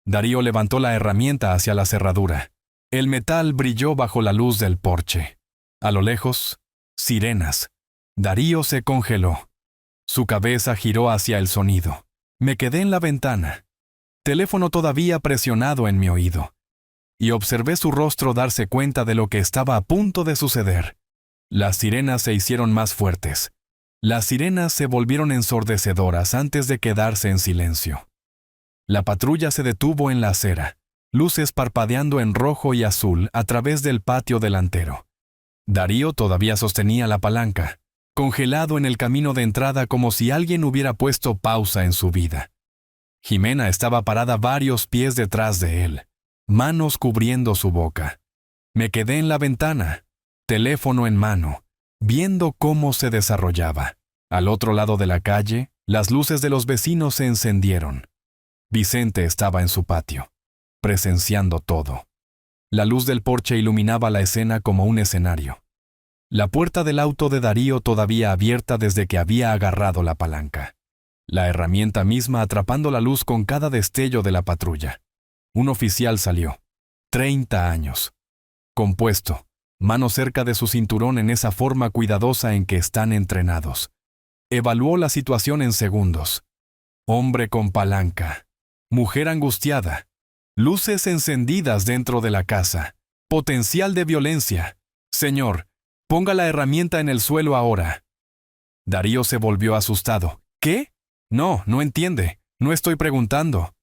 Darío levantó la herramienta hacia la cerradura. El metal brilló bajo la luz del porche. A lo lejos, sirenas. Darío se congeló. Su cabeza giró hacia el sonido. Me quedé en la ventana. Teléfono todavía presionado en mi oído. Y observé su rostro darse cuenta de lo que estaba a punto de suceder. Las sirenas se hicieron más fuertes. Las sirenas se volvieron ensordecedoras antes de quedarse en silencio. La patrulla se detuvo en la acera, luces parpadeando en rojo y azul a través del patio delantero. Darío todavía sostenía la palanca, congelado en el camino de entrada como si alguien hubiera puesto pausa en su vida. Jimena estaba parada varios pies detrás de él, manos cubriendo su boca. Me quedé en la ventana, teléfono en mano, viendo cómo se desarrollaba. Al otro lado de la calle, las luces de los vecinos se encendieron. Vicente estaba en su patio, presenciando todo. La luz del porche iluminaba la escena como un escenario. La puerta del auto de Darío todavía abierta desde que había agarrado la palanca. La herramienta misma atrapando la luz con cada destello de la patrulla. Un oficial salió. 30 años. Compuesto, mano cerca de su cinturón en esa forma cuidadosa en que están entrenados. Evaluó la situación en segundos. Hombre con palanca. Mujer angustiada. Luces encendidas dentro de la casa. Potencial de violencia. Señor, ponga la herramienta en el suelo ahora. Darío se volvió asustado. ¿Qué? No entiende. No estoy preguntando.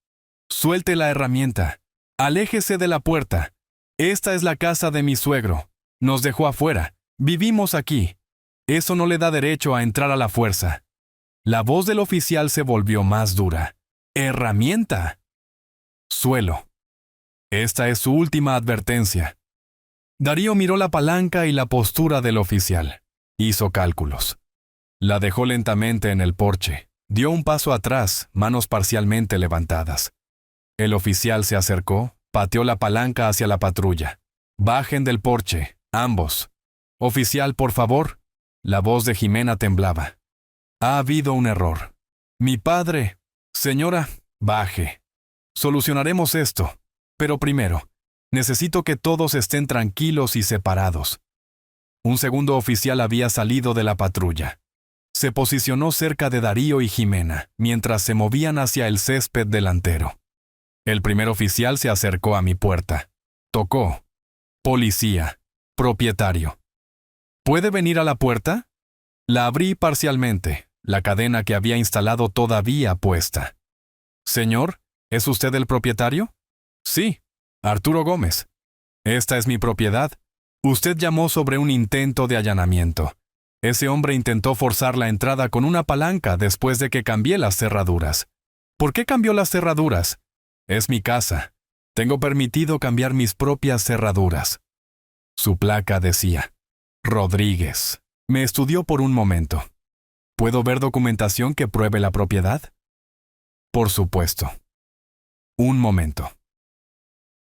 Suelte la herramienta. Aléjese de la puerta. Esta es la casa de mi suegro. Nos dejó afuera. Vivimos aquí. Eso no le da derecho a entrar a la fuerza. La voz del oficial se volvió más dura. Herramienta. Suelo. Esta es su última advertencia. Darío miró la palanca y la postura del oficial. Hizo cálculos. La dejó lentamente en el porche. Dio un paso atrás, manos parcialmente levantadas. El oficial se acercó, pateó la palanca hacia la patrulla. Bajen del porche, ambos. Oficial, por favor. La voz de Jimena temblaba. Ha habido un error. Mi padre. Señora, baje. Solucionaremos esto. Pero primero, necesito que todos estén tranquilos y separados. Un segundo oficial había salido de la patrulla. Se posicionó cerca de Darío y Jimena, mientras se movían hacia el césped delantero. El primer oficial se acercó a mi puerta. Tocó. Policía. Propietario. ¿Puede venir a la puerta? La abrí parcialmente, la cadena que había instalado todavía puesta. Señor, ¿es usted el propietario? Sí, Arturo Gómez. Esta es mi propiedad. Usted llamó sobre un intento de allanamiento. Ese hombre intentó forzar la entrada con una palanca después de que cambié las cerraduras. ¿Por qué cambió las cerraduras? Es mi casa. Tengo permitido cambiar mis propias cerraduras. Su placa decía, Rodríguez. Me estudió por un momento. ¿Puedo ver documentación que pruebe la propiedad? Por supuesto. Un momento.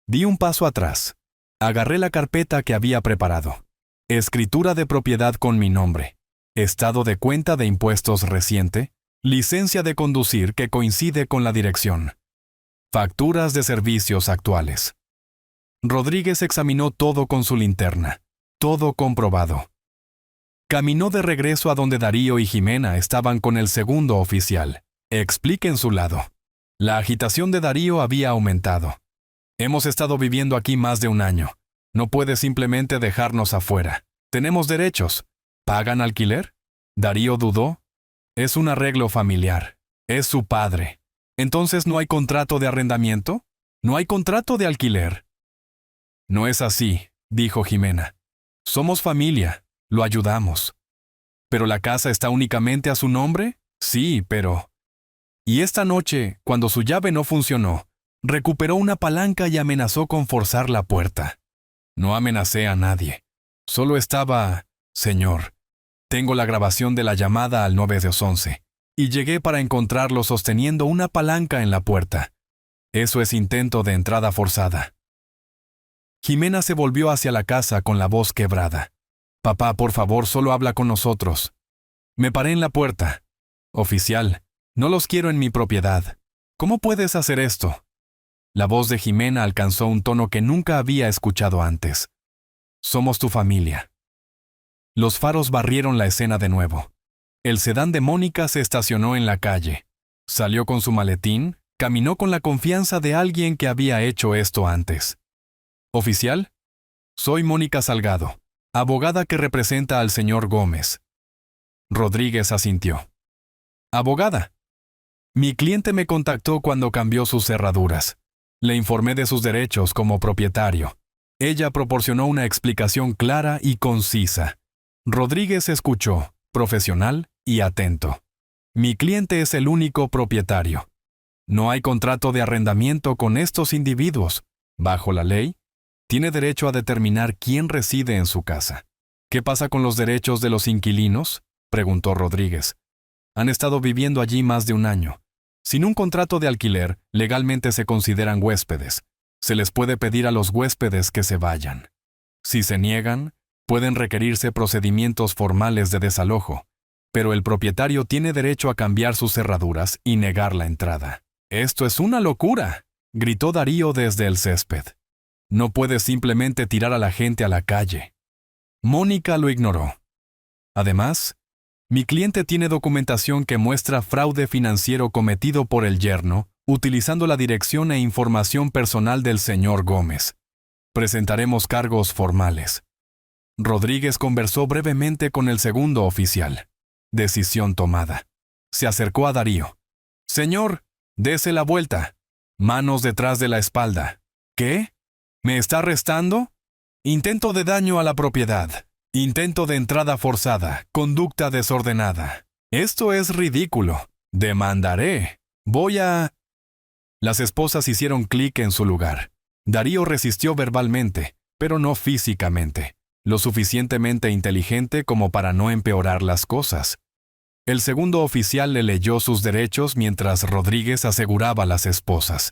Di un paso atrás. Agarré la carpeta que había preparado. Escritura de propiedad con mi nombre. Estado de cuenta de impuestos reciente. Licencia de conducir que coincide con la dirección. Facturas de servicios actuales. Rodríguez examinó todo con su linterna. Todo comprobado. Caminó de regreso a donde Darío y Jimena estaban con el segundo oficial. Explique en su lado. La agitación de Darío había aumentado. Hemos estado viviendo aquí más de un año. No puede simplemente dejarnos afuera. Tenemos derechos. ¿Pagan alquiler? Darío dudó. Es un arreglo familiar. Es su padre. ¿Entonces no hay contrato de arrendamiento? ¿No hay contrato de alquiler? No es así, dijo Jimena. Somos familia. Lo ayudamos. ¿Pero la casa está únicamente a su nombre? Sí, pero... Y esta noche, cuando su llave no funcionó, recuperó una palanca y amenazó con forzar la puerta. No amenacé a nadie. Solo estaba... Señor, tengo la grabación de la llamada al 911, y llegué para encontrarlo sosteniendo una palanca en la puerta. Eso es intento de entrada forzada. Jimena se volvió hacia la casa con la voz quebrada. Papá, por favor, solo habla con nosotros. Me paré en la puerta. Oficial, no los quiero en mi propiedad. ¿Cómo puedes hacer esto? La voz de Jimena alcanzó un tono que nunca había escuchado antes. Somos tu familia. Los faros barrieron la escena de nuevo. El sedán de Mónica se estacionó en la calle. Salió con su maletín, caminó con la confianza de alguien que había hecho esto antes. Oficial, soy Mónica Salgado, abogada que representa al señor Gómez. Rodríguez asintió. Abogada. Mi cliente me contactó cuando cambió sus cerraduras. Le informé de sus derechos como propietario. Ella proporcionó una explicación clara y concisa. Rodríguez escuchó, profesional y atento. Mi cliente es el único propietario. No hay contrato de arrendamiento con estos individuos. Bajo la ley, tiene derecho a determinar quién reside en su casa. ¿Qué pasa con los derechos de los inquilinos?, preguntó Rodríguez. Han estado viviendo allí más de un año. Sin un contrato de alquiler, legalmente se consideran huéspedes. Se les puede pedir a los huéspedes que se vayan. Si se niegan, pueden requerirse procedimientos formales de desalojo, pero el propietario tiene derecho a cambiar sus cerraduras y negar la entrada. «¡Esto es una locura!», gritó Darío desde el césped. «No puedes simplemente tirar a la gente a la calle». Mónica lo ignoró. Además, mi cliente tiene documentación que muestra fraude financiero cometido por el yerno, utilizando la dirección e información personal del señor Gómez. Presentaremos cargos formales. Rodríguez conversó brevemente con el segundo oficial. Decisión tomada. Se acercó a Darío. «Señor, dese la vuelta. Manos detrás de la espalda. ¿Qué? ¿Me está arrestando? Intento de daño a la propiedad. Intento de entrada forzada. Conducta desordenada. Esto es ridículo. Demandaré. Voy a... Las esposas hicieron clic en su lugar. Darío resistió verbalmente, pero no físicamente, lo suficientemente inteligente como para no empeorar las cosas. El segundo oficial le leyó sus derechos mientras Rodríguez aseguraba a las esposas.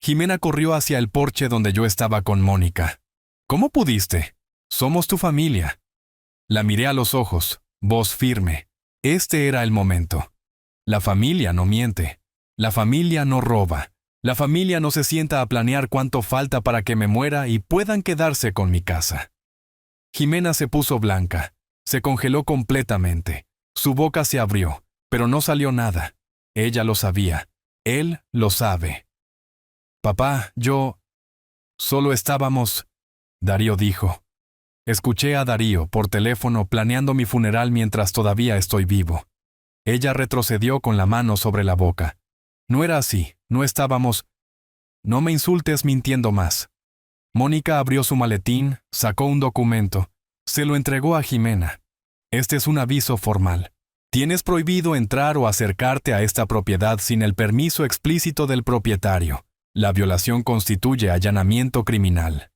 Jimena corrió hacia el porche donde yo estaba con Mónica. ¿Cómo pudiste? Somos tu familia. La miré a los ojos, voz firme. Este era el momento. La familia no miente. La familia no roba. La familia no se sienta a planear cuánto falta para que me muera y puedan quedarse con mi casa. Jimena se puso blanca. Se congeló completamente. Su boca se abrió, pero no salió nada. Ella lo sabía. Él lo sabe. Papá, yo... Solo estábamos... Darío dijo. Escuché a Darío por teléfono planeando mi funeral mientras todavía estoy vivo. Ella retrocedió con la mano sobre la boca. No era así, no estábamos... No me insultes mintiendo más. Mónica abrió su maletín, sacó un documento, se lo entregó a Jimena. Este es un aviso formal. Tienes prohibido entrar o acercarte a esta propiedad sin el permiso explícito del propietario. La violación constituye allanamiento criminal.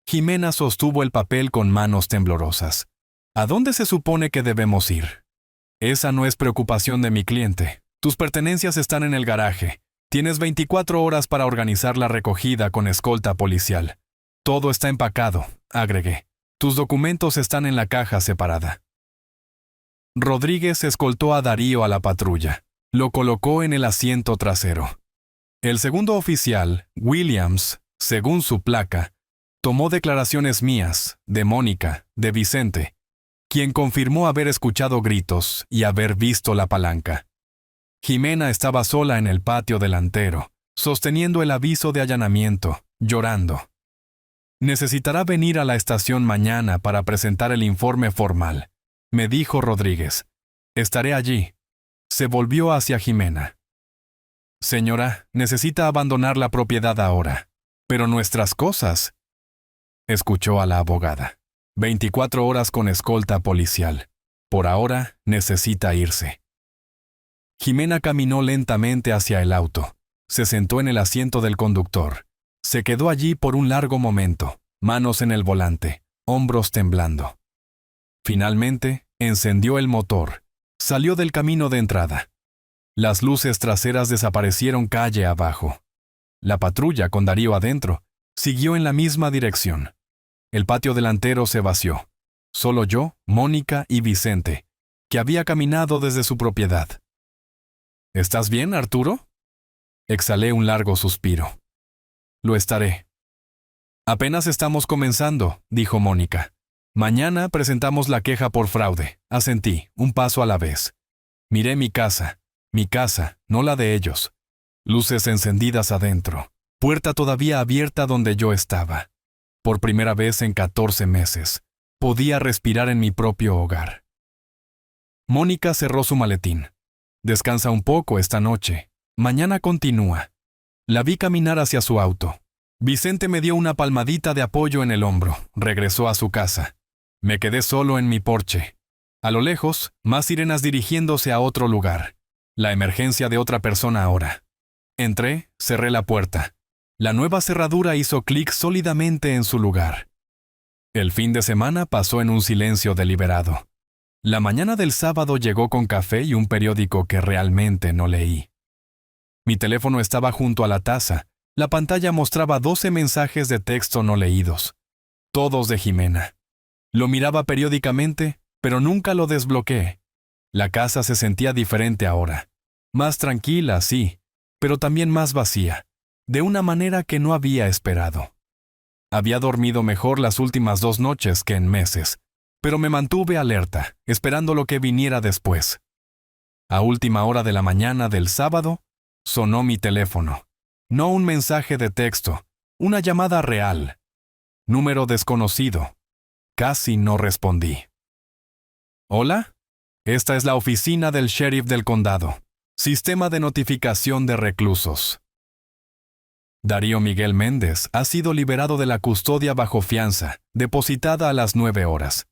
Jimena sostuvo el papel con manos temblorosas. ¿A dónde se supone que debemos ir? Esa no es preocupación de mi cliente. Tus pertenencias están en el garaje. Tienes 24 horas para organizar la recogida con escolta policial. Todo está empacado, agregué. Tus documentos están en la caja separada. Rodríguez escoltó a Darío a la patrulla. Lo colocó en el asiento trasero. El segundo oficial, Williams, según su placa, tomó declaraciones mías, de Mónica, de Vicente, quien confirmó haber escuchado gritos y haber visto la palanca. Jimena estaba sola en el patio delantero, sosteniendo el aviso de allanamiento, llorando. Necesitará venir a la estación mañana para presentar el informe formal, me dijo Rodríguez. Estaré allí. Se volvió hacia Jimena. Señora, necesita abandonar la propiedad ahora. Pero nuestras cosas... Escuchó a la abogada. 24 horas con escolta policial. Por ahora, necesita irse. Jimena caminó lentamente hacia el auto. Se sentó en el asiento del conductor. Se quedó allí por un largo momento, manos en el volante, hombros temblando. Finalmente, encendió el motor. Salió del camino de entrada. Las luces traseras desaparecieron calle abajo. La patrulla, con Darío adentro, siguió en la misma dirección. El patio delantero se vació. Solo yo, Mónica y Vicente, que había caminado desde su propiedad. ¿Estás bien, Arturo? Exhalé un largo suspiro. Lo estaré. Apenas estamos comenzando, dijo Mónica. Mañana presentamos la queja por fraude. Asentí, un paso a la vez. Miré mi casa, no la de ellos. Luces encendidas adentro, puerta todavía abierta donde yo estaba. Por primera vez en 14 meses, podía respirar en mi propio hogar. Mónica cerró su maletín. Descansa un poco esta noche. Mañana continúa. La vi caminar hacia su auto. Vicente me dio una palmadita de apoyo en el hombro. Regresó a su casa. Me quedé solo en mi porche. A lo lejos, más sirenas dirigiéndose a otro lugar. La emergencia de otra persona ahora. Entré, cerré la puerta. La nueva cerradura hizo clic sólidamente en su lugar. El fin de semana pasó en un silencio deliberado. La mañana del sábado llegó con café y un periódico que realmente no leí. Mi teléfono estaba junto a la taza. La pantalla mostraba 12 mensajes de texto no leídos. Todos de Jimena. Lo miraba periódicamente, pero nunca lo desbloqueé. La casa se sentía diferente ahora. Más tranquila, sí, pero también más vacía, de una manera que no había esperado. Había dormido mejor las últimas 2 noches que en meses, pero me mantuve alerta, esperando lo que viniera después. A última hora de la mañana del sábado, sonó mi teléfono. No un mensaje de texto, una llamada real. Número desconocido. Casi no respondí. ¿Hola? Esta es la oficina del sheriff del condado. Sistema de notificación de reclusos. Darío Miguel Méndez ha sido liberado de la custodia bajo fianza, depositada a las 9 horas.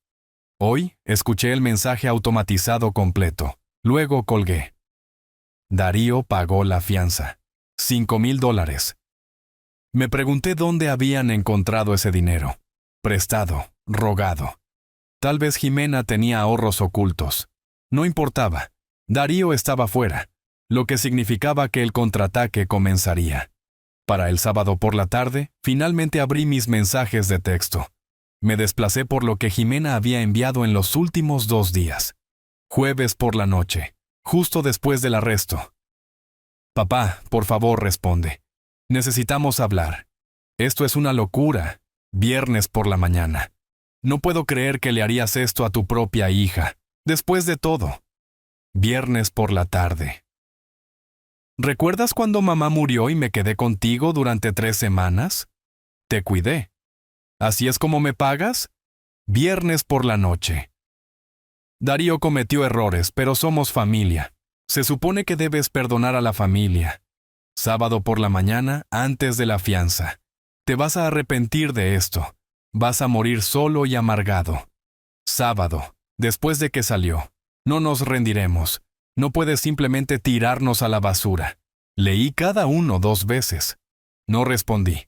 Hoy escuché el mensaje automatizado completo. Luego colgué. Darío pagó la fianza. $5,000. Me pregunté dónde habían encontrado ese dinero. Prestado, rogado. Tal vez Jimena tenía ahorros ocultos. No importaba. Darío estaba fuera, lo que significaba que el contraataque comenzaría. Para el sábado por la tarde, finalmente abrí mis mensajes de texto. Me desplacé por lo que Jimena había enviado en los últimos 2 días. Jueves por la noche, justo después del arresto. Papá, por favor, responde. Necesitamos hablar. Esto es una locura. Viernes por la mañana. No puedo creer que le harías esto a tu propia hija. Después de todo. Viernes por la tarde. ¿Recuerdas cuando mamá murió y me quedé contigo durante 3 semanas? Te cuidé. ¿Así es como me pagas? Viernes por la noche. Darío cometió errores, pero somos familia. Se supone que debes perdonar a la familia. Sábado por la mañana, antes de la fianza. Te vas a arrepentir de esto. Vas a morir solo y amargado. Sábado, después de que salió. No nos rendiremos. No puedes simplemente tirarnos a la basura. Leí cada uno 2 veces. No respondí.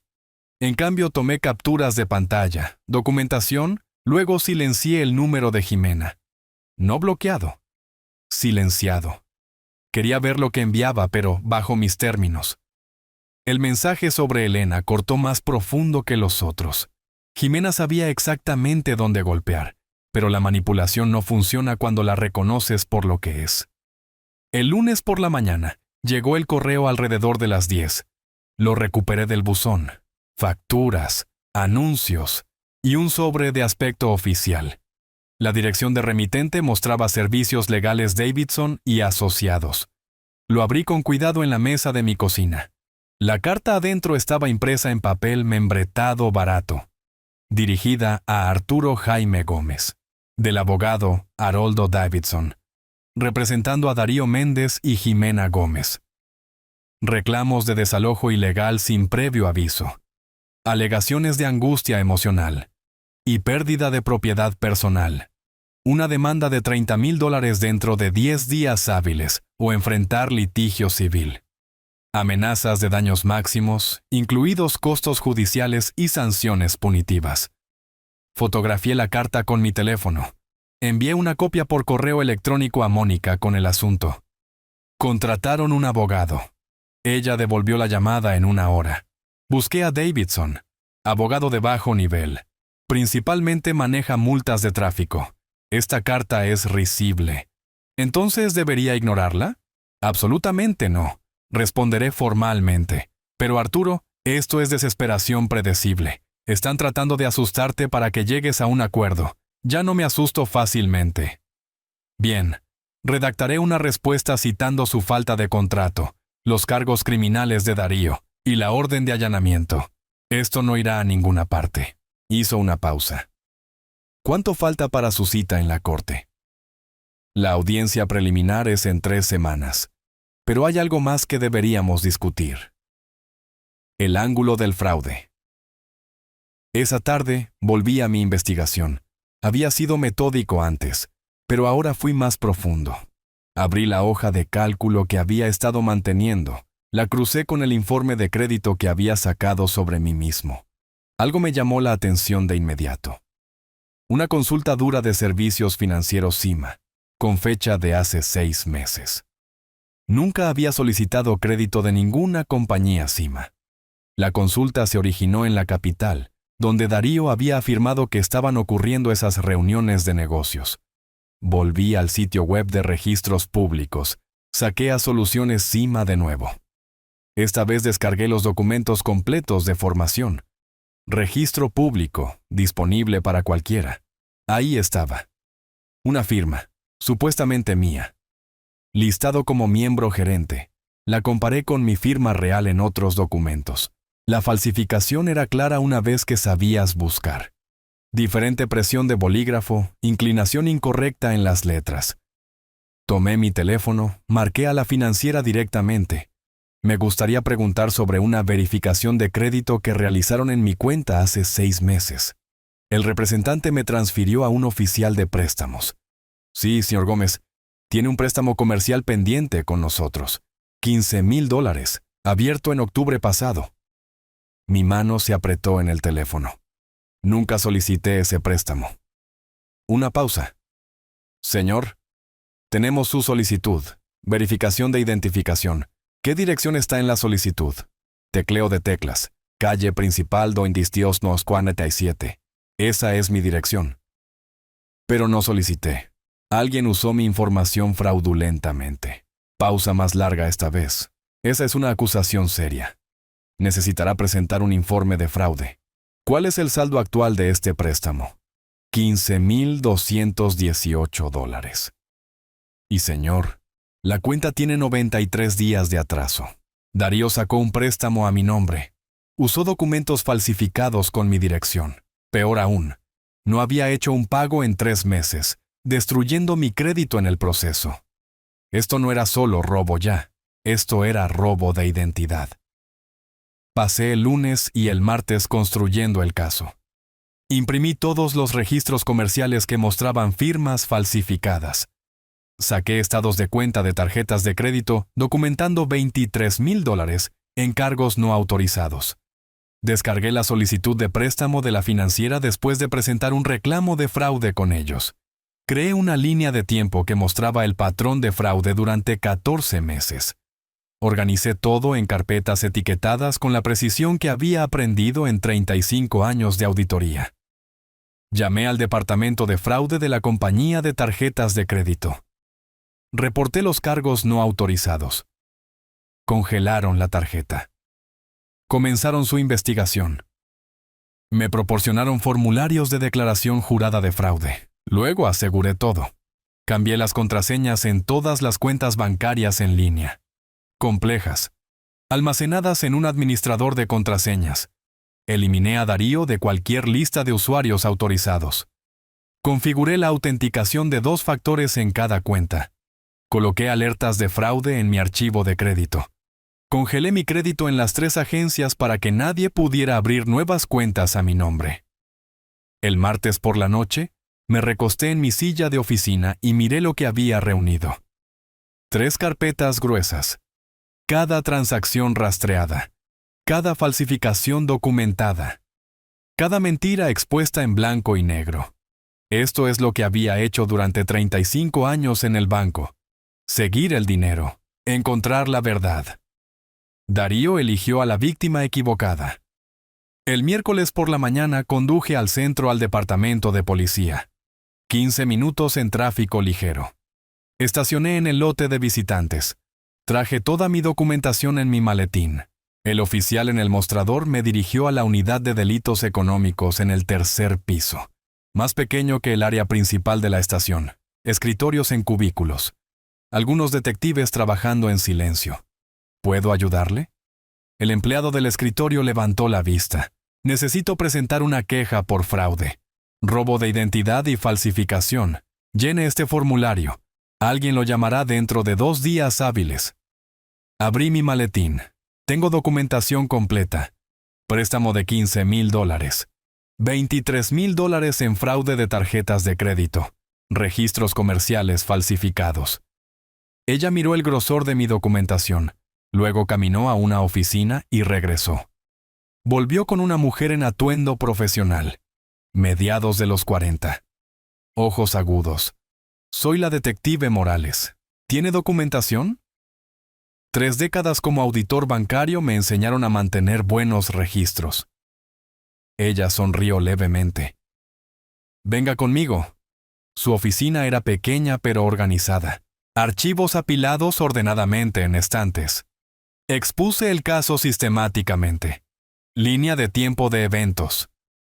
En cambio, tomé capturas de pantalla, documentación, luego silencié el número de Jimena. No bloqueado. Silenciado. Quería ver lo que enviaba, pero bajo mis términos. El mensaje sobre Elena cortó más profundo que los otros. Jimena sabía exactamente dónde golpear, pero la manipulación no funciona cuando la reconoces por lo que es. El lunes por la mañana, llegó el correo alrededor de las 10. Lo recuperé del buzón. Facturas, anuncios y un sobre de aspecto oficial. La dirección de remitente mostraba Servicios Legales Davidson y Asociados. Lo abrí con cuidado en la mesa de mi cocina. La carta adentro estaba impresa en papel membretado barato. Dirigida a Arturo Jaime Gómez, del abogado Haroldo Davidson, representando a Darío Méndez y Jimena Gómez. Reclamos de desalojo ilegal sin previo aviso. Alegaciones de angustia emocional y pérdida de propiedad personal. Una demanda de $30,000 dentro de 10 días hábiles o enfrentar litigio civil. Amenazas de daños máximos, incluidos costos judiciales y sanciones punitivas. Fotografié la carta con mi teléfono. Envié una copia por correo electrónico a Mónica con el asunto. Contrataron un abogado. Ella devolvió la llamada en 1 hora. Busqué a Davidson, abogado de bajo nivel. Principalmente maneja multas de tráfico. Esta carta es risible. ¿Entonces debería ignorarla? Absolutamente no. Responderé formalmente. Pero Arturo, esto es desesperación predecible. Están tratando de asustarte para que llegues a un acuerdo. Ya no me asusto fácilmente. Bien. Redactaré una respuesta citando su falta de contrato, los cargos criminales de Darío y la orden de allanamiento. Esto no irá a ninguna parte. Hizo una pausa. ¿Cuánto falta para su cita en la corte? La audiencia preliminar es en 3 semanas. Pero hay algo más que deberíamos discutir. El ángulo del fraude. Esa tarde volví a mi investigación. Había sido metódico antes, pero ahora fui más profundo. Abrí la hoja de cálculo que había estado manteniendo. La crucé con el informe de crédito que había sacado sobre mí mismo. Algo me llamó la atención de inmediato. Una consulta dura de servicios financieros CIMA, con fecha de hace 6 meses. Nunca había solicitado crédito de ninguna compañía CIMA. La consulta se originó en la capital, donde Darío había afirmado que estaban ocurriendo esas reuniones de negocios. Volví al sitio web de registros públicos. Saqué a Soluciones CIMA de nuevo. Esta vez descargué los documentos completos de formación. Registro público, disponible para cualquiera. Ahí estaba. Una firma, supuestamente mía. Listado como miembro gerente. La comparé con mi firma real en otros documentos. La falsificación era clara una vez que sabías buscar. Diferente presión de bolígrafo, inclinación incorrecta en las letras. Tomé mi teléfono, marqué a la financiera directamente. Me gustaría preguntar sobre una verificación de crédito que realizaron en mi cuenta hace 6 meses. El representante me transfirió a un oficial de préstamos. Sí, señor Gómez, tiene un préstamo comercial pendiente con nosotros. $15,000, abierto en octubre pasado. Mi mano se apretó en el teléfono. Nunca solicité ese préstamo. Una pausa. Señor, tenemos su solicitud. Verificación de identificación. ¿Qué dirección está en la solicitud? Tecleo de teclas. Calle principal 247. Esa es mi dirección. Pero no solicité. Alguien usó mi información fraudulentamente. Pausa más larga esta vez. Esa es una acusación seria. Necesitará presentar un informe de fraude. ¿Cuál es el saldo actual de este préstamo? $15,218. Y señor, la cuenta tiene 93 días de atraso. Darío sacó un préstamo a mi nombre. Usó documentos falsificados con mi dirección. Peor aún, no había hecho un pago en 3 meses, destruyendo mi crédito en el proceso. Esto no era solo robo ya, esto era robo de identidad. Pasé el lunes y el martes construyendo el caso. Imprimí todos los registros comerciales que mostraban firmas falsificadas. Saqué estados de cuenta de tarjetas de crédito documentando $23,000 en cargos no autorizados. Descargué la solicitud de préstamo de la financiera después de presentar un reclamo de fraude con ellos. Creé una línea de tiempo que mostraba el patrón de fraude durante 14 meses. Organicé todo en carpetas etiquetadas con la precisión que había aprendido en 35 años de auditoría. Llamé al departamento de fraude de la compañía de tarjetas de crédito. Reporté los cargos no autorizados. Congelaron la tarjeta. Comenzaron su investigación. Me proporcionaron formularios de declaración jurada de fraude. Luego aseguré todo. Cambié las contraseñas en todas las cuentas bancarias en línea. Complejas. Almacenadas en un administrador de contraseñas. Eliminé a Darío de cualquier lista de usuarios autorizados. Configuré la autenticación de 2 factores en cada cuenta. Coloqué alertas de fraude en mi archivo de crédito. Congelé mi crédito en las 3 agencias para que nadie pudiera abrir nuevas cuentas a mi nombre. El martes por la noche, me recosté en mi silla de oficina y miré lo que había reunido. 3 carpetas gruesas. Cada transacción rastreada. Cada falsificación documentada. Cada mentira expuesta en blanco y negro. Esto es lo que había hecho durante 35 años en el banco. Seguir el dinero. Encontrar la verdad. Darío eligió a la víctima equivocada. El miércoles por la mañana conduje al centro al departamento de policía. 15 minutos en tráfico ligero. Estacioné en el lote de visitantes. Traje toda mi documentación en mi maletín. El oficial en el mostrador me dirigió a la unidad de delitos económicos en el 3er piso, más pequeño que el área principal de la estación. Escritorios en cubículos. Algunos detectives trabajando en silencio. ¿Puedo ayudarle? El empleado del escritorio levantó la vista. Necesito presentar una queja por fraude. Robo de identidad y falsificación. Llene este formulario. Alguien lo llamará dentro de 2 días hábiles. Abrí mi maletín. Tengo documentación completa. Préstamo de $15,000. $23,000 en fraude de tarjetas de crédito. Registros comerciales falsificados. Ella miró el grosor de mi documentación. Luego caminó a una oficina y regresó. Volvió con una mujer en atuendo profesional. Mediados de los 40. Ojos agudos. Soy la detective Morales. ¿Tiene documentación? 3 décadas como auditor bancario me enseñaron a mantener buenos registros. Ella sonrió levemente. Venga conmigo. Su oficina era pequeña pero organizada. Archivos apilados ordenadamente en estantes. Expuse el caso sistemáticamente. Línea de tiempo de eventos.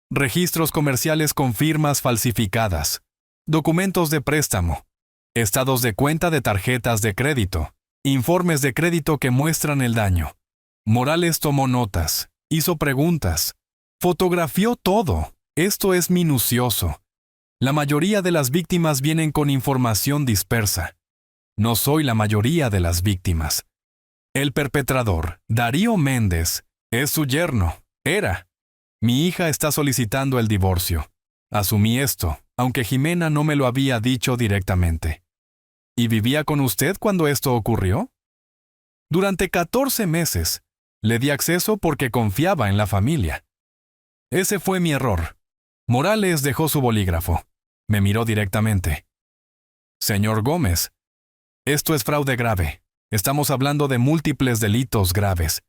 Registros comerciales con firmas falsificadas. Documentos de préstamo. Estados de cuenta de tarjetas de crédito. Informes de crédito que muestran el daño. Morales tomó notas. Hizo preguntas. Fotografió todo. Esto es minucioso. La mayoría de las víctimas vienen con información dispersa. No soy la mayoría de las víctimas. El perpetrador, Darío Méndez, es su yerno. Era. Mi hija está solicitando el divorcio. Asumí esto, aunque Jimena no me lo había dicho directamente. ¿Y vivía con usted cuando esto ocurrió? Durante 14 meses. Le di acceso porque confiaba en la familia. Ese fue mi error. Morales dejó su bolígrafo. Me miró directamente. Señor Gómez, esto es fraude grave. Estamos hablando de múltiples delitos graves.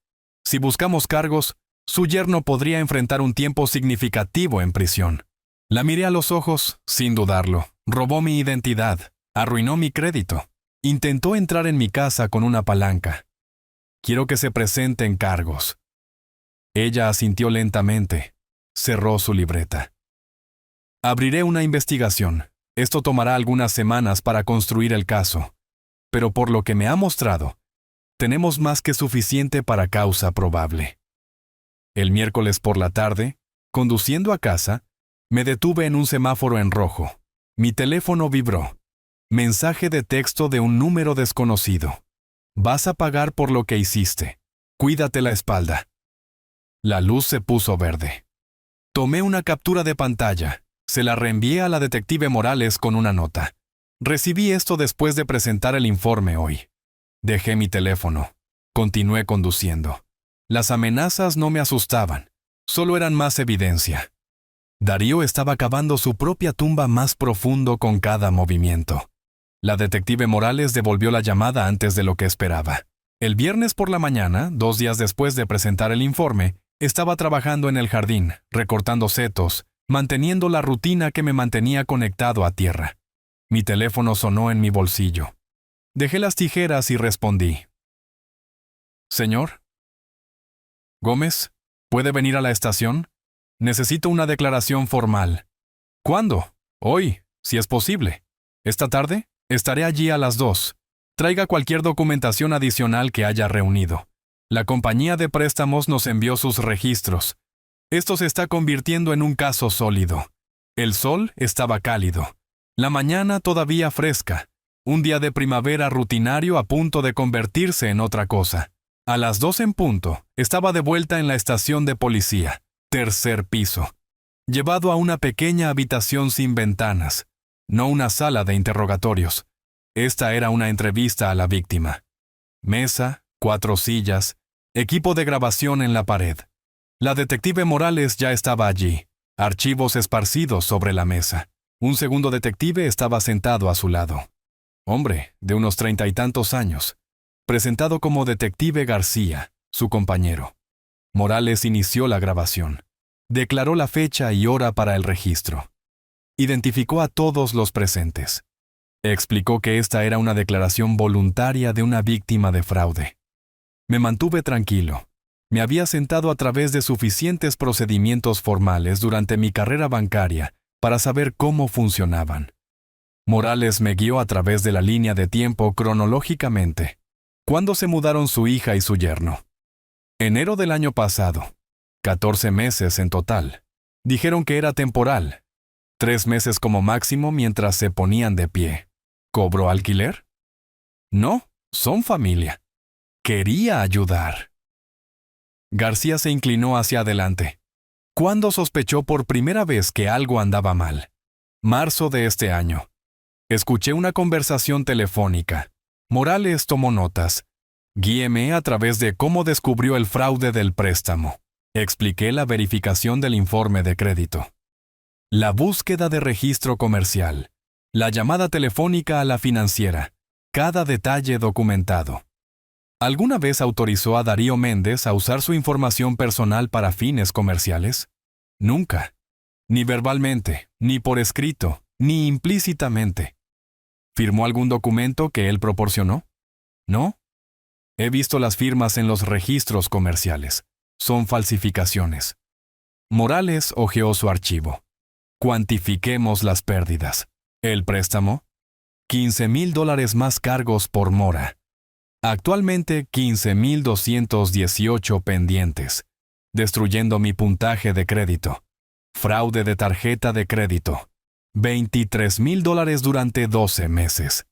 Si buscamos cargos, su yerno podría enfrentar un tiempo significativo en prisión. La miré a los ojos, sin dudarlo. Robó mi identidad. Arruinó mi crédito. Intentó entrar en mi casa con una palanca. Quiero que se presenten cargos. Ella asintió lentamente. Cerró su libreta. Abriré una investigación. Esto tomará algunas semanas para construir el caso. Pero por lo que me ha mostrado, tenemos más que suficiente para causa probable. El miércoles por la tarde, conduciendo a casa, me detuve en un semáforo en rojo. Mi teléfono vibró. Mensaje de texto de un número desconocido. Vas a pagar por lo que hiciste. Cuídate la espalda. La luz se puso verde. Tomé una captura de pantalla. Se la reenvié a la detective Morales con una nota. Recibí esto después de presentar el informe hoy. Dejé mi teléfono. Continué conduciendo. Las amenazas no me asustaban. Solo eran más evidencia. Darío estaba cavando su propia tumba más profundo con cada movimiento. La detective Morales devolvió la llamada antes de lo que esperaba. El viernes por la mañana, 2 días después de presentar el informe, estaba trabajando en el jardín, recortando setos, manteniendo la rutina que me mantenía conectado a tierra. Mi teléfono sonó en mi bolsillo. Dejé las tijeras y respondí. Señor. Gómez, ¿puede venir a la estación? Necesito una declaración formal. ¿Cuándo? Hoy, si es posible. ¿Esta tarde? Estaré allí a las 2. Traiga cualquier documentación adicional que haya reunido. La compañía de préstamos nos envió sus registros. Esto se está convirtiendo en un caso sólido. El sol estaba cálido. La mañana todavía fresca. Un día de primavera rutinario a punto de convertirse en otra cosa. A las 2 en punto, estaba de vuelta en la estación de policía, 3er piso. Llevado a una pequeña habitación sin ventanas. No una sala de interrogatorios. Esta era una entrevista a la víctima. Mesa, 4 sillas, equipo de grabación en la pared. La detective Morales ya estaba allí, archivos esparcidos sobre la mesa. Un segundo detective estaba sentado a su lado. Hombre, de unos 30 y tantos años, presentado como detective García, su compañero. Morales inició la grabación. Declaró la fecha y hora para el registro. Identificó a todos los presentes. Explicó que esta era una declaración voluntaria de una víctima de fraude. Me mantuve tranquilo. Me había sentado a través de suficientes procedimientos formales durante mi carrera bancaria para saber cómo funcionaban. Morales me guió a través de la línea de tiempo cronológicamente. ¿Cuándo se mudaron su hija y su yerno? Enero del año pasado. 14 meses en total. Dijeron que era temporal. 3 meses como máximo mientras se ponían de pie. ¿Cobró alquiler? No, son familia. Quería ayudar. García se inclinó hacia adelante. ¿Cuándo sospechó por primera vez que algo andaba mal? Marzo de este año. Escuché una conversación telefónica. Morales tomó notas. Guíeme a través de cómo descubrió el fraude del préstamo. Expliqué la verificación del informe de crédito. La búsqueda de registro comercial. La llamada telefónica a la financiera. Cada detalle documentado. ¿Alguna vez autorizó a Darío Méndez a usar su información personal para fines comerciales? Nunca. Ni verbalmente, ni por escrito, ni implícitamente. ¿Firmó algún documento que él proporcionó? No. He visto las firmas en los registros comerciales. Son falsificaciones. Morales hojeó su archivo. Cuantifiquemos las pérdidas. El préstamo. $15,000 más cargos por mora. Actualmente 15,218 pendientes. Destruyendo mi puntaje de crédito. Fraude de tarjeta de crédito. $23,000 durante 12 meses.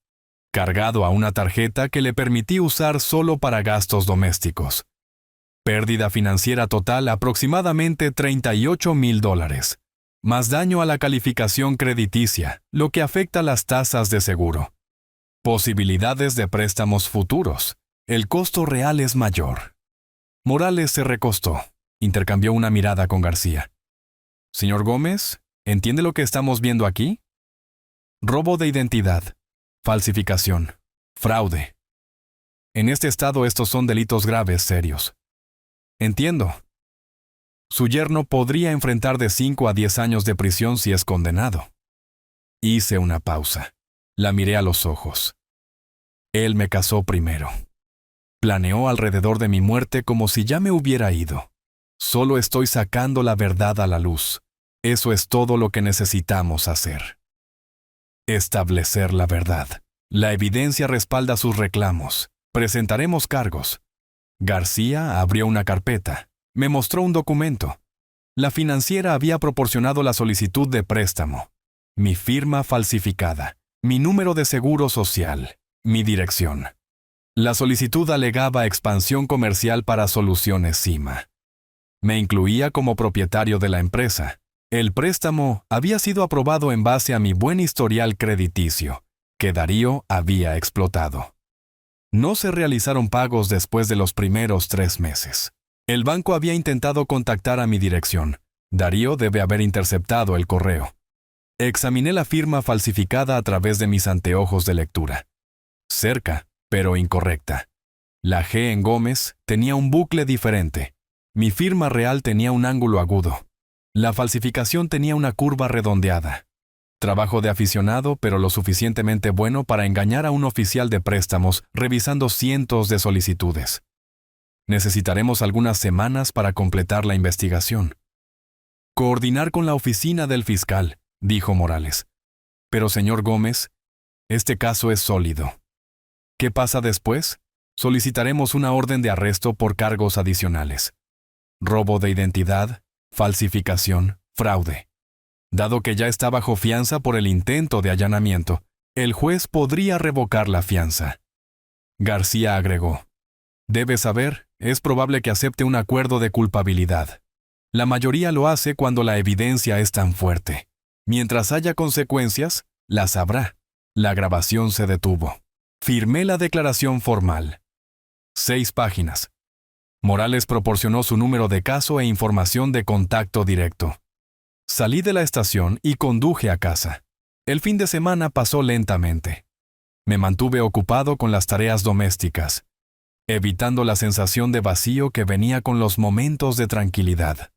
cargado a una tarjeta que le permití usar solo para gastos domésticos. Pérdida financiera total aproximadamente $38,000, más daño a la calificación crediticia, lo que afecta las tasas de seguro. Posibilidades de préstamos futuros. El costo real es mayor. Morales se recostó. Intercambió una mirada con García. Señor Gómez, ¿entiende lo que estamos viendo aquí? Robo de identidad, falsificación, fraude. En este estado estos son delitos graves, serios. Entiendo. Su yerno podría enfrentar de 5 a 10 años de prisión si es condenado. Hice una pausa. La miré a los ojos. Él me casó primero. Planeó alrededor de mi muerte como si ya me hubiera ido. Solo estoy sacando la verdad a la luz. Eso es todo lo que necesitamos hacer. Establecer la verdad. La evidencia respalda sus reclamos. Presentaremos cargos. García abrió una carpeta. Me mostró un documento. La financiera había proporcionado la solicitud de préstamo. Mi firma falsificada. Mi número de seguro social. Mi dirección. La solicitud alegaba expansión comercial para Soluciones Cima. Me incluía como propietario de la empresa. El préstamo había sido aprobado en base a mi buen historial crediticio, que Darío había explotado. No se realizaron pagos después de los primeros 3 meses. El banco había intentado contactar a mi dirección. Darío debe haber interceptado el correo. Examiné la firma falsificada a través de mis anteojos de lectura. Cerca, pero incorrecta. La G en Gómez tenía un bucle diferente. Mi firma real tenía un ángulo agudo. La falsificación tenía una curva redondeada. Trabajo de aficionado, pero lo suficientemente bueno para engañar a un oficial de préstamos revisando cientos de solicitudes. Necesitaremos algunas semanas para completar la investigación. Coordinar con la oficina del fiscal, dijo Morales. Pero, señor Gómez, este caso es sólido. ¿Qué pasa después? Solicitaremos una orden de arresto por cargos adicionales. Robo de identidad, falsificación, fraude. Dado que ya está bajo fianza por el intento de allanamiento, el juez podría revocar la fianza. García agregó: Debe saber, es probable que acepte un acuerdo de culpabilidad. La mayoría lo hace cuando la evidencia es tan fuerte. Mientras haya consecuencias, las habrá. La grabación se detuvo. Firmé la declaración formal. 6 páginas. Morales proporcionó su número de caso e información de contacto directo. Salí de la estación y conduje a casa. El fin de semana pasó lentamente. Me mantuve ocupado con las tareas domésticas, evitando la sensación de vacío que venía con los momentos de tranquilidad.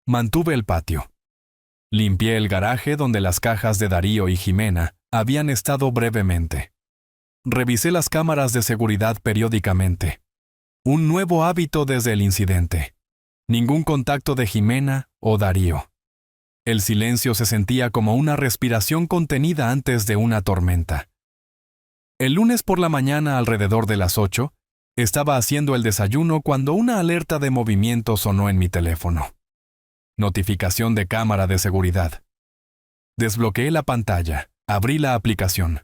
Mantuve el patio. Limpié el garaje donde las cajas de Darío y Jimena habían estado brevemente. Revisé las cámaras de seguridad periódicamente. Un nuevo hábito desde el incidente. Ningún contacto de Jimena o Darío. El silencio se sentía como una respiración contenida antes de una tormenta. El lunes por la mañana, alrededor de las 8, estaba haciendo el desayuno cuando una alerta de movimiento sonó en mi teléfono. Notificación de cámara de seguridad. Desbloqueé la pantalla, abrí la aplicación.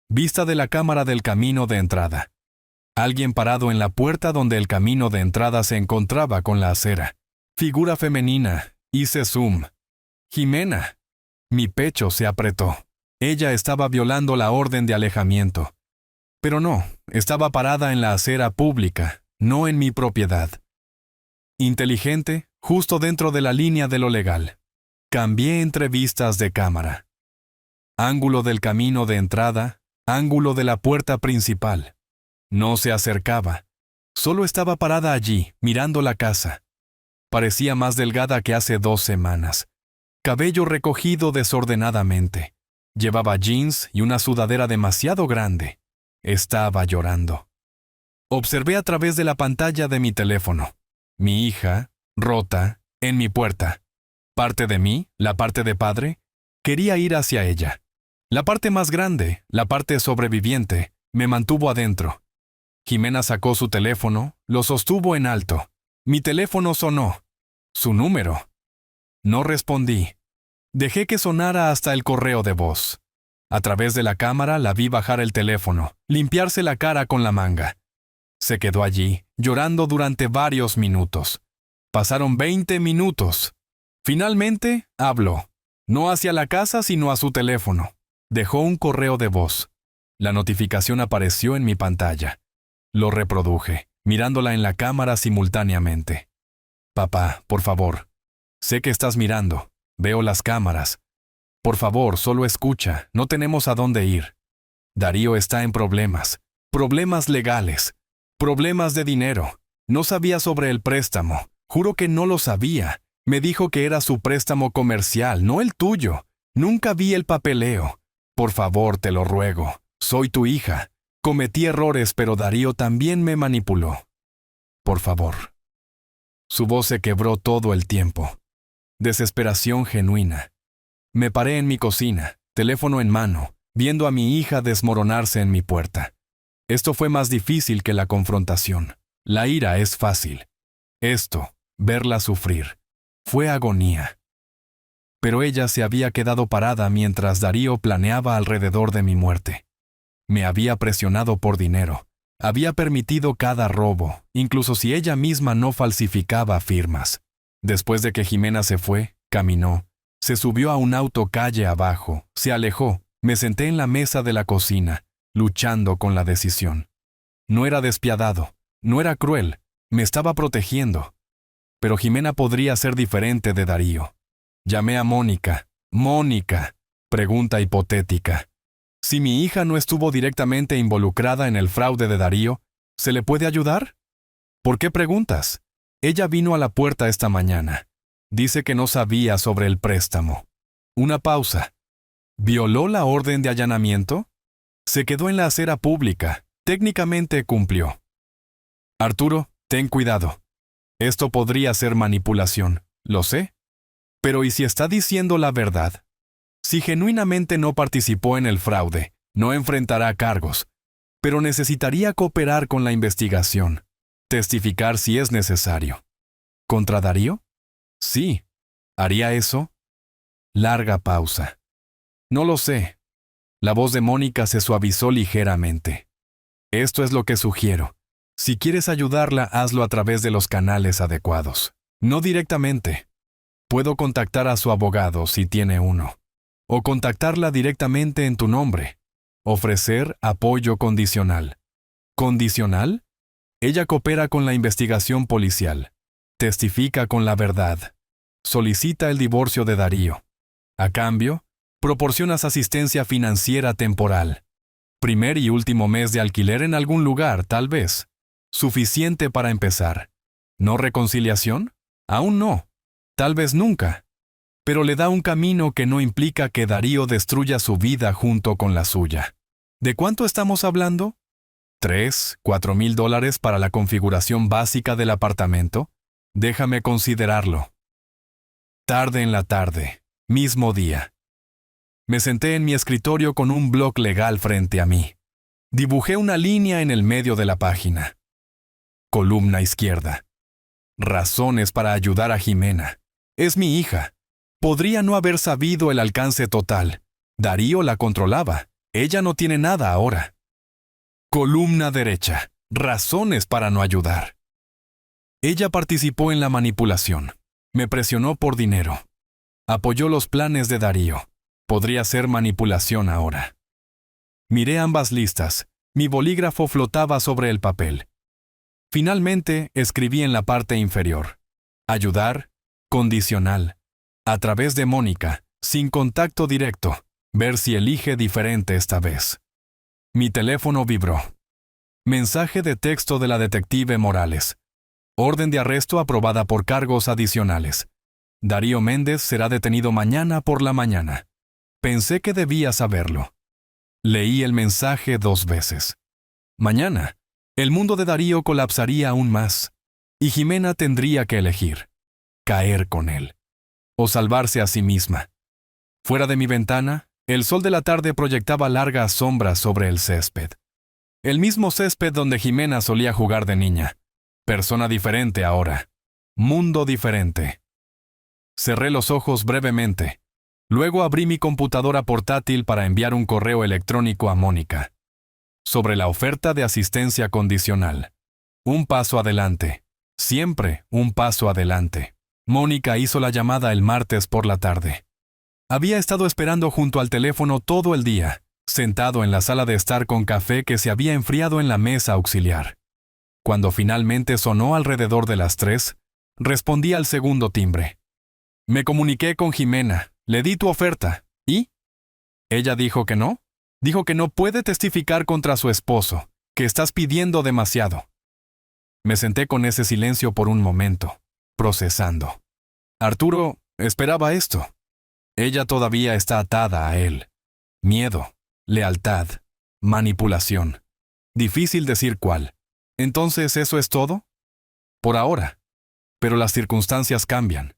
Vista de la cámara del camino de entrada. Alguien parado en la puerta donde el camino de entrada se encontraba con la acera. Figura femenina. Hice zoom. Jimena. Mi pecho se apretó. Ella estaba violando la orden de alejamiento. Pero no, estaba parada en la acera pública, no en mi propiedad. Inteligente, justo dentro de la línea de lo legal. Cambié entre vistas de cámara. Ángulo del camino de entrada, ángulo de la puerta principal. No se acercaba. Solo estaba parada allí, mirando la casa. Parecía más delgada que hace 2 semanas. Cabello recogido desordenadamente. Llevaba jeans y una sudadera demasiado grande. Estaba llorando. Observé a través de la pantalla de mi teléfono. Mi hija, rota, en mi puerta. Parte de mí, la parte de padre, quería ir hacia ella. La parte más grande, la parte sobreviviente, me mantuvo adentro. Jimena sacó su teléfono, lo sostuvo en alto. Mi teléfono sonó. Su número. No respondí. Dejé que sonara hasta el correo de voz. A través de la cámara la vi bajar el teléfono, limpiarse la cara con la manga. Se quedó allí, llorando durante varios minutos. Pasaron 20 minutos. Finalmente, habló. No hacia la casa, sino a su teléfono. Dejó un correo de voz. La notificación apareció en mi pantalla. Lo reproduje, mirándola en la cámara simultáneamente. Papá, por favor. Sé que estás mirando. Veo las cámaras. Por favor, solo escucha. No tenemos a dónde ir. Darío está en problemas. Problemas legales. Problemas de dinero. No sabía sobre el préstamo. Juro que no lo sabía. Me dijo que era su préstamo comercial, no el tuyo. Nunca vi el papeleo. Por favor, te lo ruego. Soy tu hija. Cometí errores, pero Darío también me manipuló. Por favor. Su voz se quebró todo el tiempo. Desesperación genuina. Me paré en mi cocina, teléfono en mano, viendo a mi hija desmoronarse en mi puerta. Esto fue más difícil que la confrontación. La ira es fácil. Esto, verla sufrir, fue agonía. Pero ella se había quedado parada mientras Darío planeaba alrededor de mi muerte. Me había presionado por dinero. Había permitido cada robo, incluso si ella misma no falsificaba firmas. Después de que Jimena se fue, caminó. Se subió a un auto calle abajo, se alejó. Me senté en la mesa de la cocina, luchando con la decisión. No era despiadado, no era cruel, me estaba protegiendo. Pero Jimena podría ser diferente de Darío. Llamé a Mónica. Mónica. Pregunta hipotética. Si mi hija no estuvo directamente involucrada en el fraude de Darío, ¿se le puede ayudar? ¿Por qué preguntas? Ella vino a la puerta esta mañana. Dice que no sabía sobre el préstamo. Una pausa. ¿Violó la orden de allanamiento? Se quedó en la acera pública. Técnicamente cumplió. Arturo, ten cuidado. Esto podría ser manipulación, lo sé. Pero ¿y si está diciendo la verdad? Si genuinamente no participó en el fraude, no enfrentará cargos, pero necesitaría cooperar con la investigación, testificar si es necesario. ¿Contra Darío? Sí. ¿Haría eso? Larga pausa. No lo sé. La voz de Mónica se suavizó ligeramente. Esto es lo que sugiero. Si quieres ayudarla, hazlo a través de los canales adecuados. No directamente. Puedo contactar a su abogado si tiene uno. O contactarla directamente en tu nombre. Ofrecer apoyo condicional. ¿Condicional? Ella coopera con la investigación policial. Testifica con la verdad. Solicita el divorcio de Darío. A cambio, proporcionas asistencia financiera temporal. Primer y último mes de alquiler en algún lugar, tal vez. Suficiente para empezar. ¿No reconciliación? Aún no. Tal vez nunca. Pero le da un camino que no implica que Darío destruya su vida junto con la suya. ¿De cuánto estamos hablando? ¿3, 4 mil dólares para la configuración básica del apartamento? Déjame considerarlo. Tarde en la tarde, mismo día. Me senté en mi escritorio con un bloc legal frente a mí. Dibujé una línea en el medio de la página. Columna izquierda. Razones para ayudar a Jimena. Es mi hija. Podría no haber sabido el alcance total. Darío la controlaba. Ella no tiene nada ahora. Columna derecha. Razones para no ayudar. Ella participó en la manipulación. Me presionó por dinero. Apoyó los planes de Darío. Podría ser manipulación ahora. Miré ambas listas. Mi bolígrafo flotaba sobre el papel. Finalmente, escribí en la parte inferior. Ayudar, condicional. A través de Mónica, sin contacto directo, ver si elige diferente esta vez. Mi teléfono vibró. Mensaje de texto de la detective Morales. Orden de arresto aprobada por cargos adicionales. Darío Méndez será detenido mañana por la mañana. Pensé que debía saberlo. Leí el mensaje 2 veces. Mañana, el mundo de Darío colapsaría aún más, y Jimena tendría que elegir. Caer con él. O salvarse a sí misma. Fuera de mi ventana, el sol de la tarde proyectaba largas sombras sobre el césped. El mismo césped donde Jimena solía jugar de niña. Persona diferente ahora. Mundo diferente. Cerré los ojos brevemente. Luego abrí mi computadora portátil para enviar un correo electrónico a Mónica. Sobre la oferta de asistencia condicional. Un paso adelante. Siempre un paso adelante. Mónica hizo la llamada el martes por la tarde. Había estado esperando junto al teléfono todo el día, sentado en la sala de estar con café que se había enfriado en la mesa auxiliar. Cuando finalmente sonó alrededor de las 3, respondí al segundo timbre. Me comuniqué con Jimena, le di tu oferta, ¿y? Ella dijo que no. Dijo que no puede testificar contra su esposo, que estás pidiendo demasiado. Me senté con ese silencio por un momento, procesando. Arturo esperaba esto. Ella todavía está atada a él. Miedo, lealtad, manipulación. Difícil decir cuál. ¿Entonces eso es todo? Por ahora. Pero las circunstancias cambian.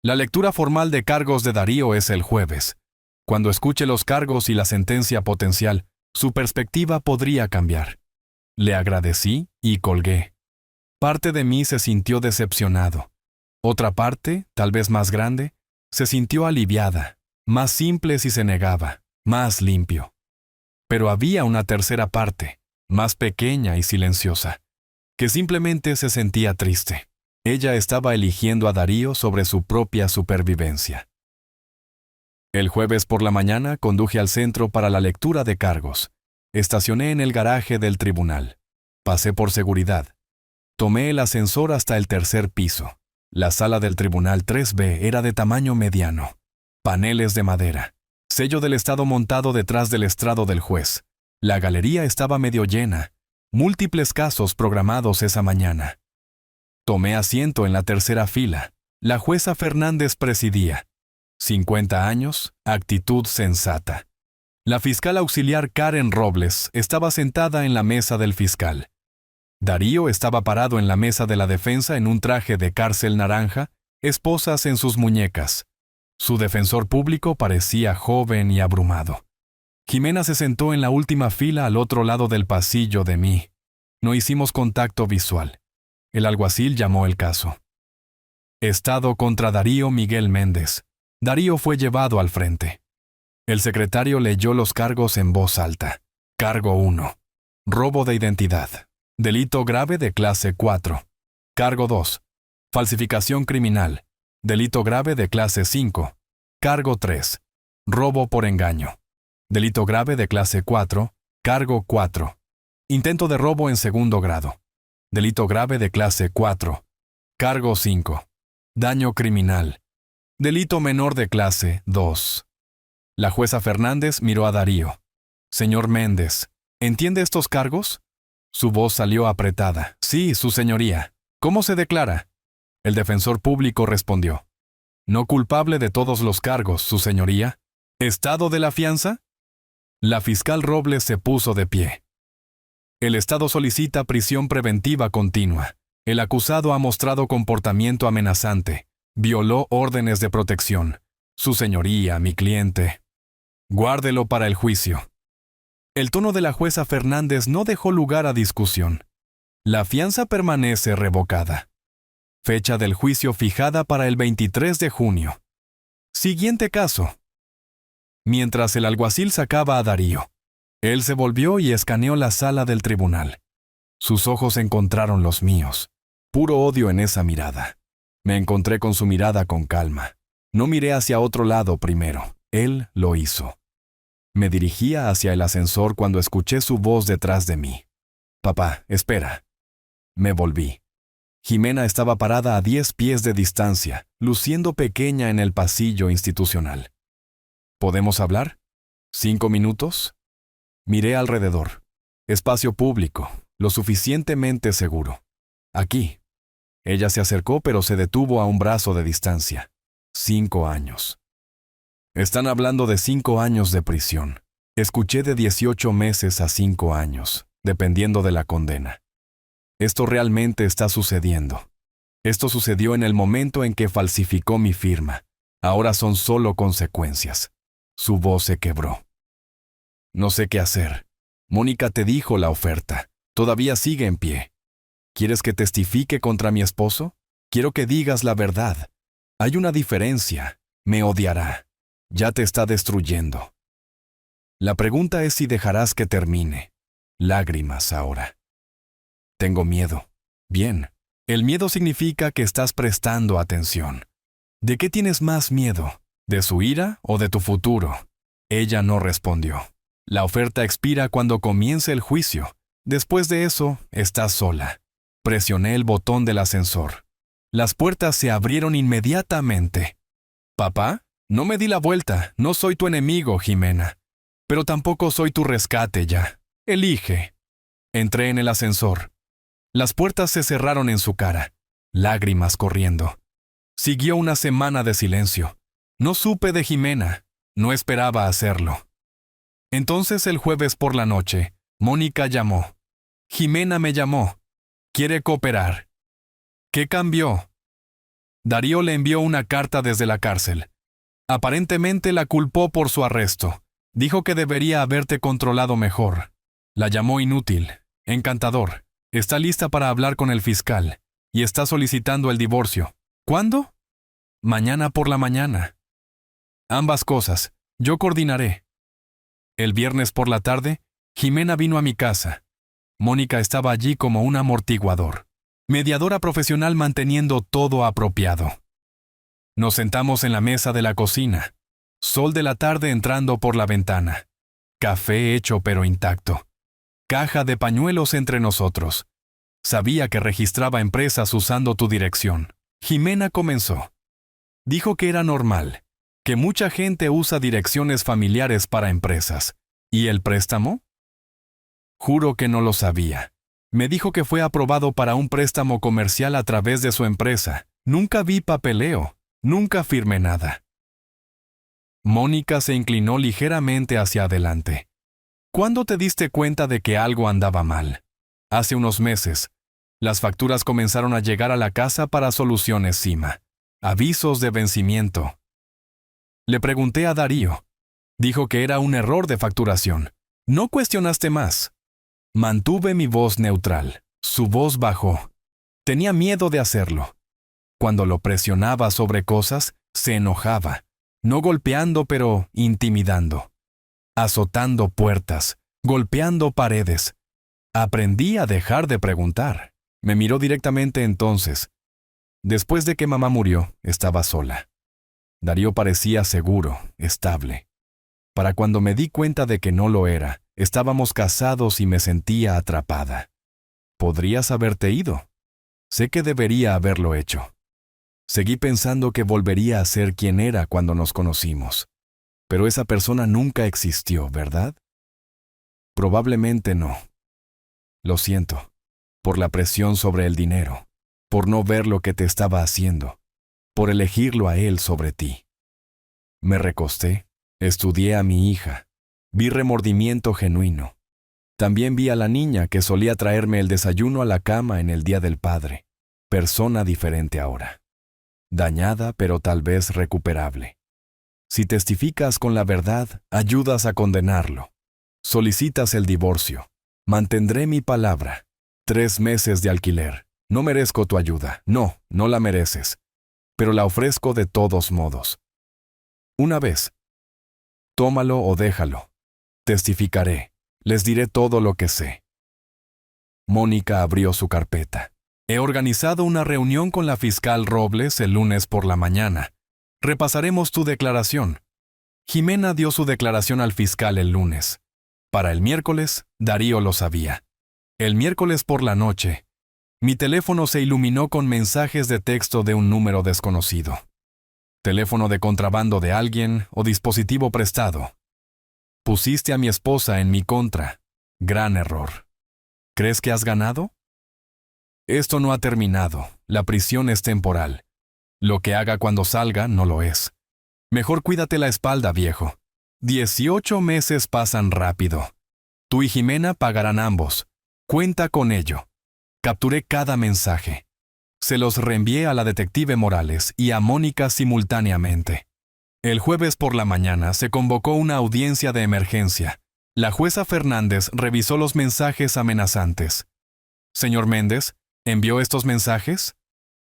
La lectura formal de cargos de Darío es el jueves. Cuando escuche los cargos y la sentencia potencial, su perspectiva podría cambiar. Le agradecí y colgué. Parte de mí se sintió decepcionado. Otra parte, tal vez más grande, se sintió aliviada, más simple si se negaba, más limpio. Pero había una tercera parte, más pequeña y silenciosa, que simplemente se sentía triste. Ella estaba eligiendo a Darío sobre su propia supervivencia. El jueves por la mañana conduje al centro para la lectura de cargos. Estacioné en el garaje del tribunal. Pasé por seguridad. Tomé el ascensor hasta el tercer piso. La sala del tribunal 3B era de tamaño mediano. Paneles de madera. Sello del estado montado detrás del estrado del juez. La galería estaba medio llena. Múltiples casos programados esa mañana. Tomé asiento en la tercera fila. La jueza Fernández presidía. 50 años, actitud sensata. La fiscal auxiliar Karen Robles estaba sentada en la mesa del fiscal. Darío estaba parado en la mesa de la defensa en un traje de cárcel naranja, esposas en sus muñecas. Su defensor público parecía joven y abrumado. Jimena se sentó en la última fila al otro lado del pasillo de mí. No hicimos contacto visual. El alguacil llamó el caso. Estado contra Darío Miguel Méndez. Darío fue llevado al frente. El secretario leyó los cargos en voz alta. Cargo 1. Robo de identidad. Delito grave de clase 4. Cargo 2. Falsificación criminal. Delito grave de clase 5. Cargo 3. Robo por engaño. Delito grave de clase 4. Cargo 4. Intento de robo en segundo grado. Delito grave de clase 4. Cargo 5. Daño criminal. Delito menor de clase 2. La jueza Fernández miró a Darío. Señor Méndez, ¿entiende estos cargos? Su voz salió apretada. Sí, su señoría. ¿Cómo se declara? El defensor público respondió. No culpable de todos los cargos, su señoría. ¿Estado de la fianza? La fiscal Robles se puso de pie. El Estado solicita prisión preventiva continua. El acusado ha mostrado comportamiento amenazante. Violó órdenes de protección. Su señoría, mi cliente. Guárdelo para el juicio. El tono de la jueza Fernández no dejó lugar a discusión. La fianza permanece revocada. Fecha del juicio fijada para el 23 de junio. Siguiente caso. Mientras el alguacil sacaba a Darío, él se volvió y escaneó la sala del tribunal. Sus ojos encontraron los míos. Puro odio en esa mirada. Me encontré con su mirada con calma. No miré hacia otro lado primero. Él lo hizo. Me dirigía hacia el ascensor cuando escuché su voz detrás de mí. Papá, espera. Me volví. Jimena estaba parada a 10 pies de distancia, luciendo pequeña en el pasillo institucional. ¿Podemos hablar? ¿5 minutos? Miré alrededor. Espacio público, lo suficientemente seguro. Aquí. Ella se acercó pero se detuvo a un brazo de distancia. 5 años. Están hablando de 5 años de prisión. Escuché de 18 meses a 5 años, dependiendo de la condena. Esto realmente está sucediendo. Esto sucedió en el momento en que falsificó mi firma. Ahora son solo consecuencias. Su voz se quebró. No sé qué hacer. Mónica te dijo la oferta. Todavía sigue en pie. ¿Quieres que testifique contra mi esposo? Quiero que digas la verdad. Hay una diferencia. Me odiará. Ya te está destruyendo. La pregunta es si dejarás que termine. Lágrimas ahora. Tengo miedo. Bien. El miedo significa que estás prestando atención. ¿De qué tienes más miedo? ¿De su ira o de tu futuro? Ella no respondió. La oferta expira cuando comience el juicio. Después de eso, estás sola. Presioné el botón del ascensor. Las puertas se abrieron inmediatamente. ¿Papá? No me di la vuelta. No soy tu enemigo, Jimena. Pero tampoco soy tu rescate ya. Elige. Entré en el ascensor. Las puertas se cerraron en su cara. Lágrimas corriendo. Siguió una semana de silencio. No supe de Jimena. No esperaba hacerlo. Entonces el jueves por la noche, Mónica llamó. Jimena me llamó. Quiere cooperar. ¿Qué cambió? Darío le envió una carta desde la cárcel. Aparentemente la culpó por su arresto. Dijo que debería haberte controlado mejor. La llamó inútil. Encantador. Está lista para hablar con el fiscal. Y está solicitando el divorcio. ¿Cuándo? Mañana por la mañana. Ambas cosas. Yo coordinaré. El viernes por la tarde, Jimena vino a mi casa. Mónica estaba allí como un amortiguador. Mediadora profesional manteniendo todo apropiado. Nos sentamos en la mesa de la cocina. Sol de la tarde entrando por la ventana. Café hecho pero intacto. Caja de pañuelos entre nosotros. Sabía que registraba empresas usando tu dirección. Jimena comenzó. Dijo que era normal, que mucha gente usa direcciones familiares para empresas. ¿Y el préstamo? Juro que no lo sabía. Me dijo que fue aprobado para un préstamo comercial a través de su empresa. Nunca vi papeleo, nunca firmé nada. Mónica se inclinó ligeramente hacia adelante. ¿Cuándo te diste cuenta de que algo andaba mal? Hace unos meses. Las facturas comenzaron a llegar a la casa para Soluciones Cima. Avisos de vencimiento. Le pregunté a Darío. Dijo que era un error de facturación. No cuestionaste más. Mantuve mi voz neutral. Su voz bajó. Tenía miedo de hacerlo. Cuando lo presionaba sobre cosas, se enojaba. No golpeando, pero intimidando. Azotando puertas, golpeando paredes. Aprendí a dejar de preguntar. Me miró directamente entonces. Después de que mamá murió, estaba sola. Darío parecía seguro, estable. Para cuando me di cuenta de que no lo era, estábamos casados y me sentía atrapada. ¿Podrías haberte ido? Sé que debería haberlo hecho. Seguí pensando que volvería a ser quien era cuando nos conocimos. Pero esa persona nunca existió, ¿verdad? Probablemente no. Lo siento. Por la presión sobre el dinero. Por no ver lo que te estaba haciendo. Por elegirlo a él sobre ti. Me recosté. Estudié a mi hija. Vi remordimiento genuino. También vi a la niña que solía traerme el desayuno a la cama en el Día del Padre. Persona diferente ahora. Dañada, pero tal vez recuperable. Si testificas con la verdad, ayudas a condenarlo. Solicitas el divorcio. Mantendré mi palabra. 3 meses de alquiler. No merezco tu ayuda. No, no la mereces. Pero la ofrezco de todos modos. Una vez. Tómalo o déjalo. Testificaré. Les diré todo lo que sé. Mónica abrió su carpeta. He organizado una reunión con la fiscal Robles el lunes por la mañana. Repasaremos tu declaración. Jimena dio su declaración al fiscal el lunes. Para el miércoles, Darío lo sabía. El miércoles por la noche, mi teléfono se iluminó con mensajes de texto de un número desconocido. Teléfono de contrabando de alguien o dispositivo prestado. Pusiste a mi esposa en mi contra. Gran error. ¿Crees que has ganado? Esto no ha terminado. La prisión es temporal. Lo que haga cuando salga no lo es. Mejor cuídate la espalda, viejo. 18 meses pasan rápido. Tú y Jimena pagarán ambos. Cuenta con ello. Capturé cada mensaje. Se los reenvié a la detective Morales y a Mónica simultáneamente. El jueves por la mañana se convocó una audiencia de emergencia. La jueza Fernández revisó los mensajes amenazantes. Señor Méndez, ¿envió estos mensajes?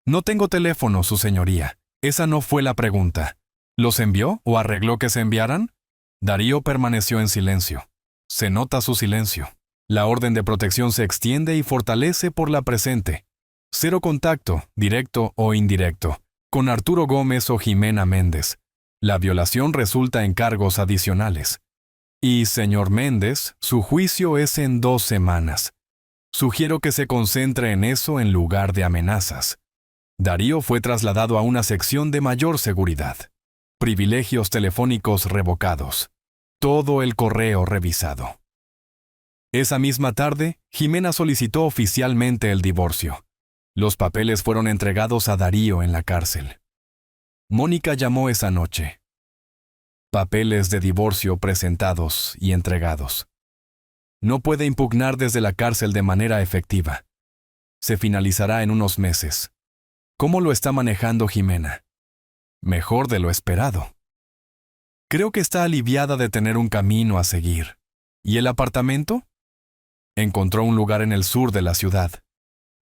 No tengo teléfono, su señoría. Esa no fue la pregunta. ¿Los envió o arregló que se enviaran? Darío permaneció en silencio. Se nota su silencio. La orden de protección se extiende y fortalece por la presente. Cero contacto, directo o indirecto, con Arturo Gómez o Jimena Méndez. La violación resulta en cargos adicionales. Y, señor Méndez, su juicio es en 2 semanas. Sugiero que se concentre en eso en lugar de amenazas. Darío fue trasladado a una sección de mayor seguridad. Privilegios telefónicos revocados. Todo el correo revisado. Esa misma tarde, Jimena solicitó oficialmente el divorcio. Los papeles fueron entregados a Darío en la cárcel. Mónica llamó esa noche. Papeles de divorcio presentados y entregados. No puede impugnar desde la cárcel de manera efectiva. Se finalizará en unos meses. ¿Cómo lo está manejando Jimena? Mejor de lo esperado. Creo que está aliviada de tener un camino a seguir. ¿Y el apartamento? Encontró un lugar en el sur de la ciudad.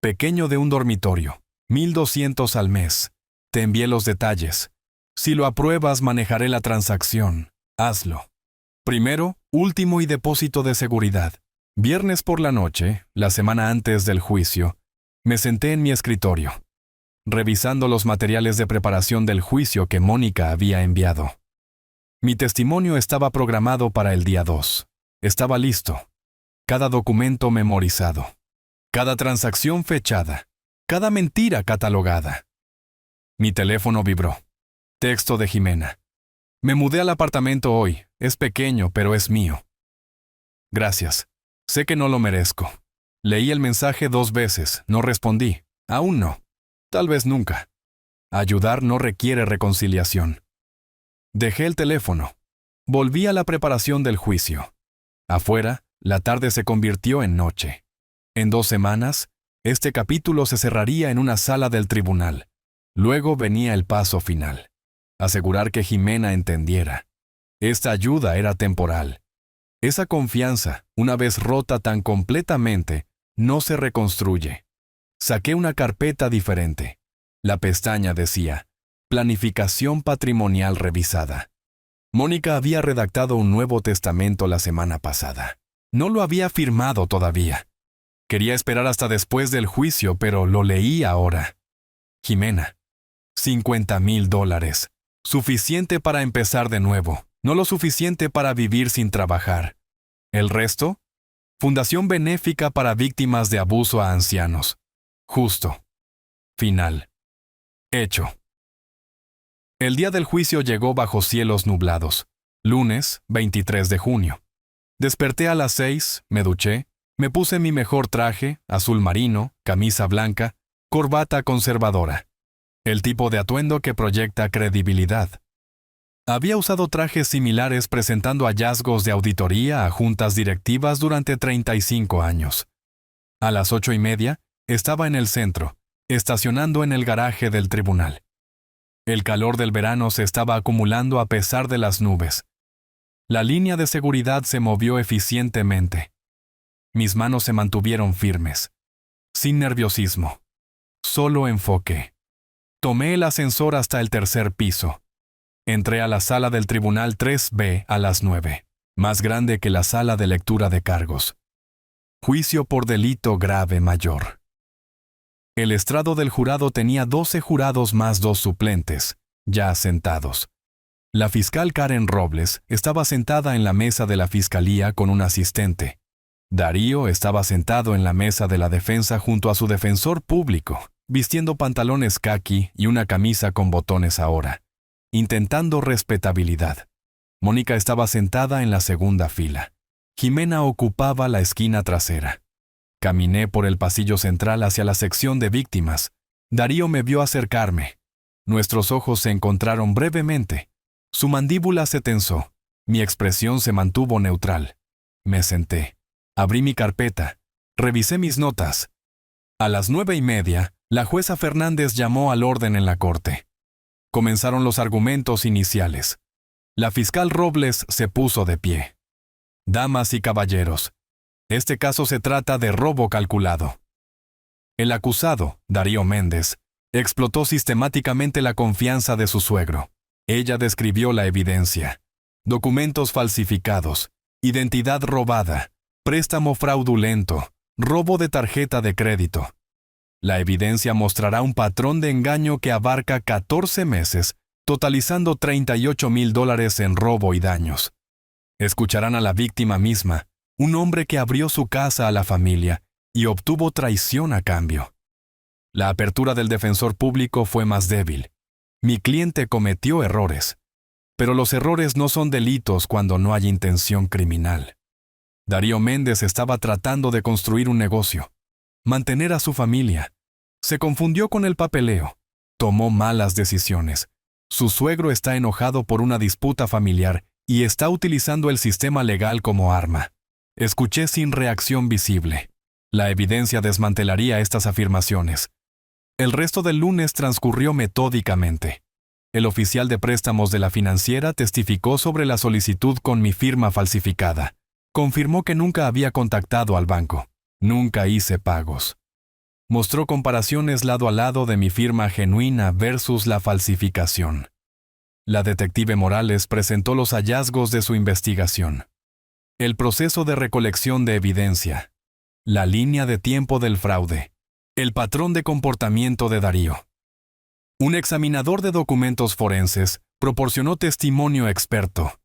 Pequeño de un dormitorio. 1,200 al mes. Te envié los detalles. Si lo apruebas, manejaré la transacción. Hazlo. Primero, último y depósito de seguridad. Viernes por la noche, la semana antes del juicio, me senté en mi escritorio, revisando los materiales de preparación del juicio que Mónica había enviado. Mi testimonio estaba programado para el día 2. Estaba listo. Cada documento memorizado. Cada transacción fechada. Cada mentira catalogada. Mi teléfono vibró. Texto de Jimena. Me mudé al apartamento hoy. Es pequeño, pero es mío. Gracias. Sé que no lo merezco. Leí el mensaje 2 veces. No respondí. Aún no. Tal vez nunca. Ayudar no requiere reconciliación. Dejé el teléfono. Volví a la preparación del juicio. Afuera, la tarde se convirtió en noche. En 2 semanas, este capítulo se cerraría en una sala del tribunal. Luego venía el paso final. Asegurar que Jimena entendiera. Esta ayuda era temporal. Esa confianza, una vez rota tan completamente, no se reconstruye. Saqué una carpeta diferente. La pestaña decía, Planificación patrimonial revisada. Mónica había redactado un nuevo testamento la semana pasada. No lo había firmado todavía. Quería esperar hasta después del juicio, pero lo leí ahora. Jimena, $50,000. Suficiente para empezar de nuevo, no lo suficiente para vivir sin trabajar. ¿El resto? Fundación benéfica para víctimas de abuso a ancianos. Justo. Final. Hecho. El día del juicio llegó bajo cielos nublados. Lunes, 23 de junio. Desperté a las 6, me duché, me puse mi mejor traje, azul marino, camisa blanca, corbata conservadora. El tipo de atuendo que proyecta credibilidad. Había usado trajes similares presentando hallazgos de auditoría a juntas directivas durante 35 años. A las 8:30, estaba en el centro, estacionando en el garaje del tribunal. El calor del verano se estaba acumulando a pesar de las nubes. La línea de seguridad se movió eficientemente. Mis manos se mantuvieron firmes. Sin nerviosismo. Solo enfoque. Tomé el ascensor hasta el 3er piso. Entré a la sala del Tribunal 3B a las 9, más grande que la sala de lectura de cargos. Juicio por delito grave mayor. El estrado del jurado tenía 12 jurados más 2 suplentes, ya sentados. La fiscal Karen Robles estaba sentada en la mesa de la fiscalía con un asistente. Darío estaba sentado en la mesa de la defensa junto a su defensor público, vistiendo pantalones caqui y una camisa con botones ahora, intentando respetabilidad. Mónica estaba sentada en la segunda fila. Jimena ocupaba la esquina trasera. Caminé por el pasillo central hacia la sección de víctimas. Darío me vio acercarme. Nuestros ojos se encontraron brevemente. Su mandíbula se tensó. Mi expresión se mantuvo neutral. Me senté. Abrí mi carpeta. Revisé mis notas. A las 9:30, la jueza Fernández llamó al orden en la corte. Comenzaron los argumentos iniciales. La fiscal Robles se puso de pie. Damas y caballeros, este caso se trata de robo calculado. El acusado, Darío Méndez, explotó sistemáticamente la confianza de su suegro. Ella describió la evidencia: documentos falsificados, identidad robada, préstamo fraudulento, robo de tarjeta de crédito. La evidencia mostrará un patrón de engaño que abarca 14 meses, totalizando $38,000 en robo y daños. Escucharán a la víctima misma, un hombre que abrió su casa a la familia y obtuvo traición a cambio. La apertura del defensor público fue más débil. Mi cliente cometió errores, pero los errores no son delitos cuando no hay intención criminal. Darío Méndez estaba tratando de construir un negocio, mantener a su familia. Se confundió con el papeleo, tomó malas decisiones. Su suegro está enojado por una disputa familiar y está utilizando el sistema legal como arma. Escuché sin reacción visible. La evidencia desmantelaría estas afirmaciones. El resto del lunes transcurrió metódicamente. El oficial de préstamos de la financiera testificó sobre la solicitud con mi firma falsificada. Confirmó que nunca había contactado al banco. Nunca hice pagos. Mostró comparaciones lado a lado de mi firma genuina versus la falsificación. La detective Morales presentó los hallazgos de su investigación. El proceso de recolección de evidencia. La línea de tiempo del fraude. El patrón de comportamiento de Darío. Un examinador de documentos forenses proporcionó testimonio experto.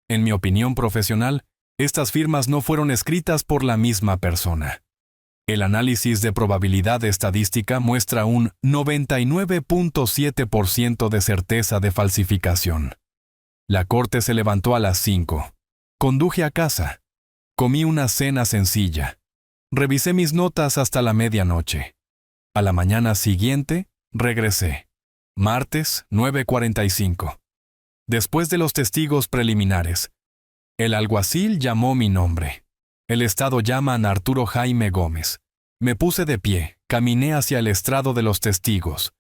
En mi opinión profesional, estas firmas no fueron escritas por la misma persona. El análisis de probabilidad estadística muestra un 99.7% de certeza de falsificación. La corte se levantó a las 5. Conduje a casa. Comí una cena sencilla. Revisé mis notas hasta la medianoche. A la mañana siguiente, regresé. Martes, 9:45. Después de los testigos preliminares, el alguacil llamó mi nombre. El Estado llaman a Arturo Jaime Gómez. Me puse de pie, caminé hacia el estrado de los testigos.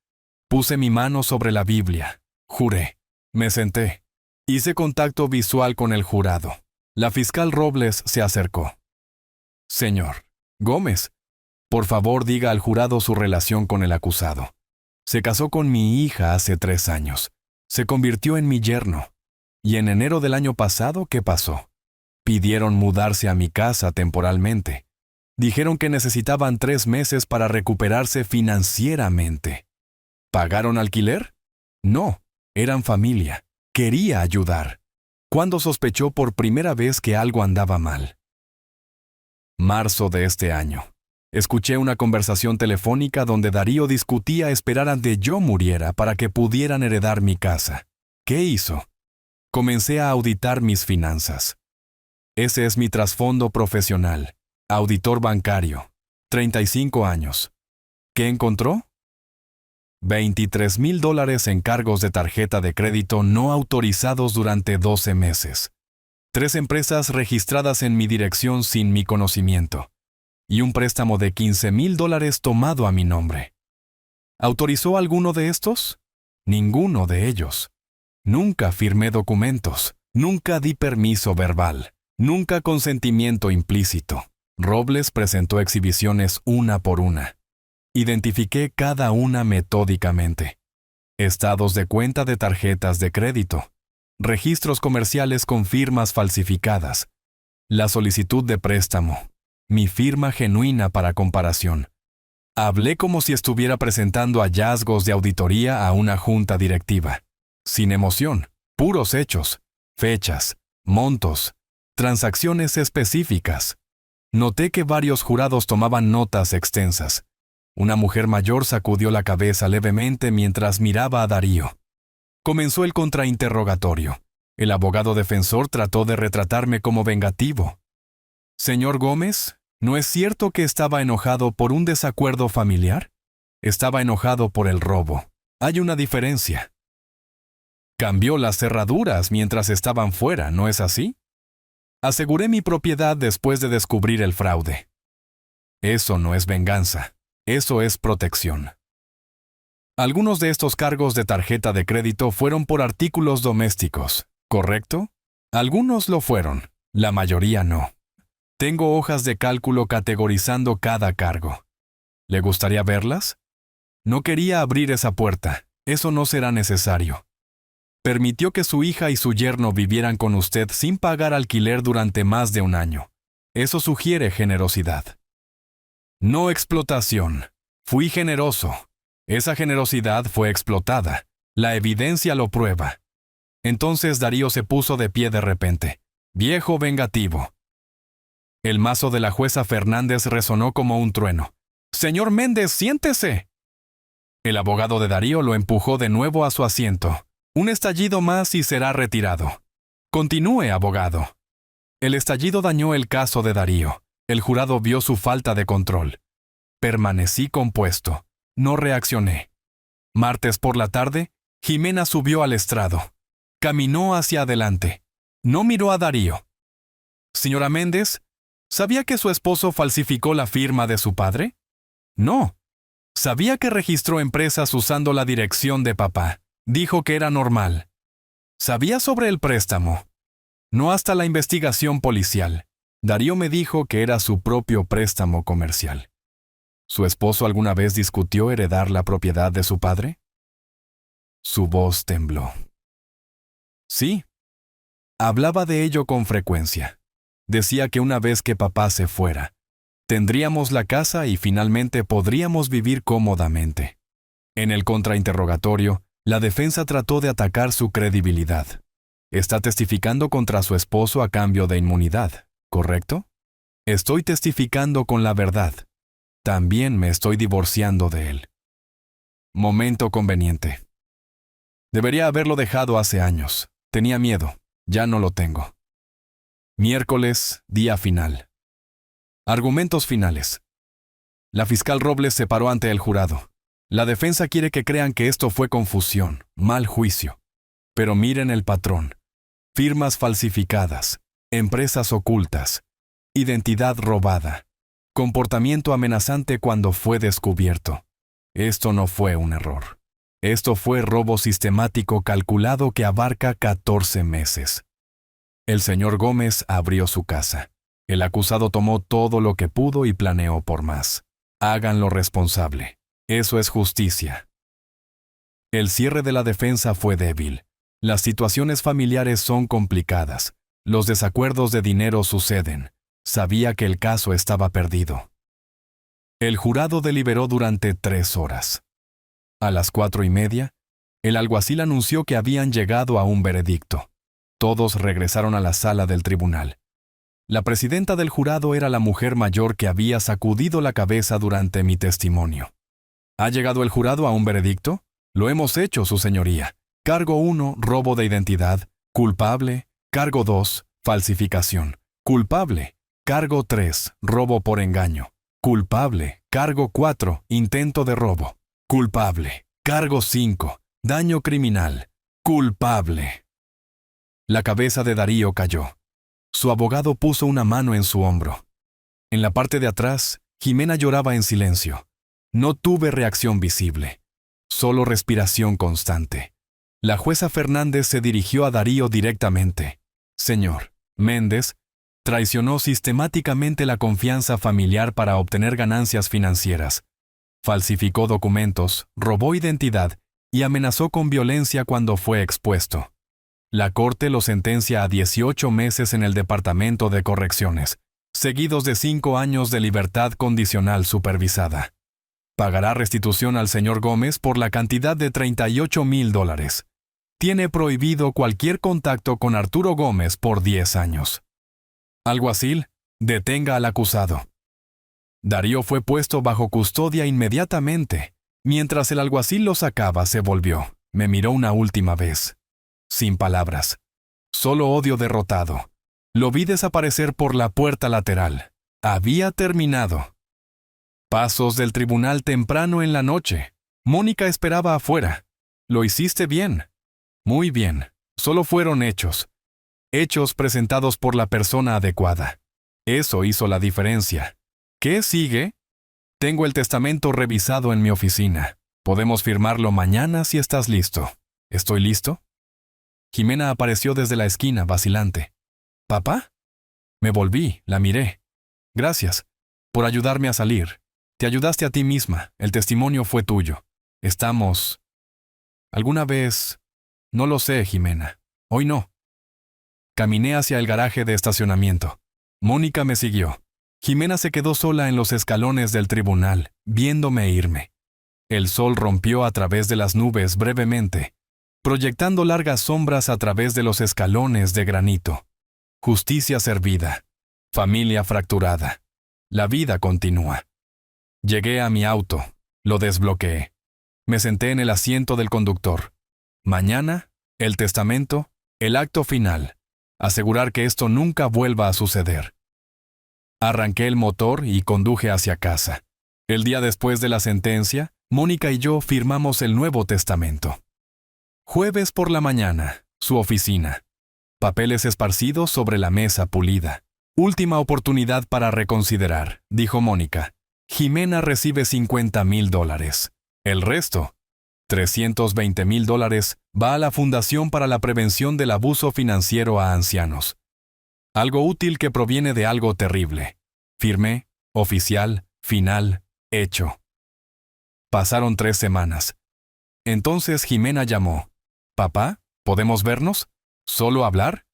Puse mi mano sobre la Biblia. Juré. Me senté. Hice contacto visual con el jurado. La fiscal Robles se acercó. Señor Gómez, por favor diga al jurado su relación con el acusado. Se casó con mi hija hace 3 años. Se convirtió en mi yerno. Y en enero del año pasado, ¿qué pasó? Pidieron mudarse a mi casa temporalmente. Dijeron que necesitaban 3 meses para recuperarse financieramente. ¿Pagaron alquiler? No, eran familia. Quería ayudar. ¿Cuándo sospechó por primera vez que algo andaba mal? Marzo de este año. Escuché una conversación telefónica donde Darío discutía esperar a que yo muriera para que pudieran heredar mi casa. ¿Qué hizo? Comencé a auditar mis finanzas. Ese es mi trasfondo profesional. Auditor bancario. 35 años. ¿Qué encontró? $23,000 en cargos de tarjeta de crédito no autorizados durante 12 meses. 3 empresas registradas en mi dirección sin mi conocimiento. Y un préstamo de $15,000 tomado a mi nombre. ¿Autorizó alguno de estos? Ninguno de ellos. Nunca firmé documentos. Nunca di permiso verbal. Nunca consentimiento implícito. Robles presentó exhibiciones una por una. Identifiqué cada una metódicamente. Estados de cuenta de tarjetas de crédito. Registros comerciales con firmas falsificadas. La solicitud de préstamo. Mi firma genuina para comparación. Hablé como si estuviera presentando hallazgos de auditoría a una junta directiva. Sin emoción, puros hechos, fechas, montos, transacciones específicas. Noté que varios jurados tomaban notas extensas. Una mujer mayor sacudió la cabeza levemente mientras miraba a Darío. Comenzó el contrainterrogatorio. El abogado defensor trató de retratarme como vengativo. Señor Gómez, ¿no es cierto que estaba enojado por un desacuerdo familiar? Estaba enojado por el robo. Hay una diferencia. Cambió las cerraduras mientras estaban fuera, ¿no es así? Aseguré mi propiedad después de descubrir el fraude. Eso no es venganza, eso es protección. Algunos de estos cargos de tarjeta de crédito fueron por artículos domésticos, ¿correcto? Algunos lo fueron, la mayoría no. Tengo hojas de cálculo categorizando cada cargo. ¿Le gustaría verlas? No quería abrir esa puerta, eso no será necesario. Permitió que su hija y su yerno vivieran con usted sin pagar alquiler durante más de un año. Eso sugiere generosidad. No explotación. Fui generoso. Esa generosidad fue explotada. La evidencia lo prueba. Entonces Darío se puso de pie de repente. Viejo vengativo. El mazo de la jueza Fernández resonó como un trueno. «Señor Méndez, siéntese». El abogado de Darío lo empujó de nuevo a su asiento. Un estallido más y será retirado. Continúe, abogado. El estallido dañó el caso de Darío. El jurado vio su falta de control. Permanecí compuesto. No reaccioné. Martes por la tarde, Jimena subió al estrado. Caminó hacia adelante. No miró a Darío. «Señora Méndez, ¿sabía que su esposo falsificó la firma de su padre?» «No. Sabía que registró empresas usando la dirección de papá. Dijo que era normal. Sabía sobre el préstamo. No hasta la investigación policial. Darío me dijo que era su propio préstamo comercial. ¿Su esposo alguna vez discutió heredar la propiedad de su padre?» Su voz tembló. Sí. Hablaba de ello con frecuencia. Decía que una vez que papá se fuera, tendríamos la casa y finalmente podríamos vivir cómodamente. En el contrainterrogatorio, la defensa trató de atacar su credibilidad. Está testificando contra su esposo a cambio de inmunidad, ¿correcto? Estoy testificando con la verdad. También me estoy divorciando de él. Momento conveniente. Debería haberlo dejado hace años. Tenía miedo. Ya no lo tengo. Miércoles, día final. Argumentos finales. La fiscal Robles se paró ante el jurado. La defensa quiere que crean que esto fue confusión, mal juicio. Pero miren el patrón. Firmas falsificadas, empresas ocultas, identidad robada, comportamiento amenazante cuando fue descubierto. Esto no fue un error. Esto fue robo sistemático calculado que abarca 14 meses. El señor Gómez abrió su casa. El acusado tomó todo lo que pudo y planeó por más. Háganlo responsable. Eso es justicia. El cierre de la defensa fue débil. Las situaciones familiares son complicadas. Los desacuerdos de dinero suceden. Sabía que el caso estaba perdido. El jurado deliberó durante 3 horas. A las 4:30, el alguacil anunció que habían llegado a un veredicto. Todos regresaron a la sala del tribunal. La presidenta del jurado era la mujer mayor que había sacudido la cabeza durante mi testimonio. ¿Ha llegado el jurado a un veredicto? Lo hemos hecho, su señoría. Cargo 1, robo de identidad. Culpable. Cargo 2, falsificación. Culpable. Cargo 3, robo por engaño. Culpable. Cargo 4, intento de robo. Culpable. Cargo 5, daño criminal. Culpable. La cabeza de Darío cayó. Su abogado puso una mano en su hombro. En la parte de atrás, Jimena lloraba en silencio. No tuve reacción visible, solo respiración constante. La jueza Fernández se dirigió a Darío directamente. Señor Méndez, traicionó sistemáticamente la confianza familiar para obtener ganancias financieras. Falsificó documentos, robó identidad y amenazó con violencia cuando fue expuesto. La Corte lo sentencia a 18 meses en el Departamento de Correcciones, seguidos de 5 años de libertad condicional supervisada. Pagará restitución al señor Gómez por la cantidad de $38,000. Tiene prohibido cualquier contacto con Arturo Gómez por 10 años. Alguacil, detenga al acusado. Darío fue puesto bajo custodia inmediatamente. Mientras el alguacil lo sacaba, se volvió. Me miró una última vez. Sin palabras. Solo odio derrotado. Lo vi desaparecer por la puerta lateral. Había terminado. Pasos del tribunal temprano en la noche. Mónica esperaba afuera. Lo hiciste bien. Muy bien. Solo fueron hechos. Hechos presentados por la persona adecuada. Eso hizo la diferencia. ¿Qué sigue? Tengo el testamento revisado en mi oficina. Podemos firmarlo mañana si estás listo. ¿Estoy listo? Jimena apareció desde la esquina, vacilante. ¿Papá? Me volví, la miré. Gracias por ayudarme a salir. Te ayudaste a ti misma. El testimonio fue tuyo. Estamos... ¿Alguna vez No lo sé, Jimena. Hoy no. Caminé hacia el garaje de estacionamiento. Mónica me siguió. Jimena se quedó sola en los escalones del tribunal, viéndome irme. El sol rompió a través de las nubes brevemente, proyectando largas sombras a través de los escalones de granito. Justicia servida. Familia fracturada. La vida continúa. Llegué a mi auto. Lo desbloqueé. Me senté en el asiento del conductor. Mañana, el testamento, el acto final. Asegurar que esto nunca vuelva a suceder. Arranqué el motor y conduje hacia casa. El día después de la sentencia, Mónica y yo firmamos el Nuevo Testamento. Jueves por la mañana, su oficina. Papeles esparcidos sobre la mesa pulida. Última oportunidad para reconsiderar, dijo Mónica. Jimena recibe $50,000. El resto, $320,000, va a la Fundación para la Prevención del Abuso Financiero a Ancianos. Algo útil que proviene de algo terrible. Firmé, oficial, final, hecho. Pasaron 3 semanas. Entonces Jimena llamó. «Papá, ¿podemos vernos? ¿Solo hablar?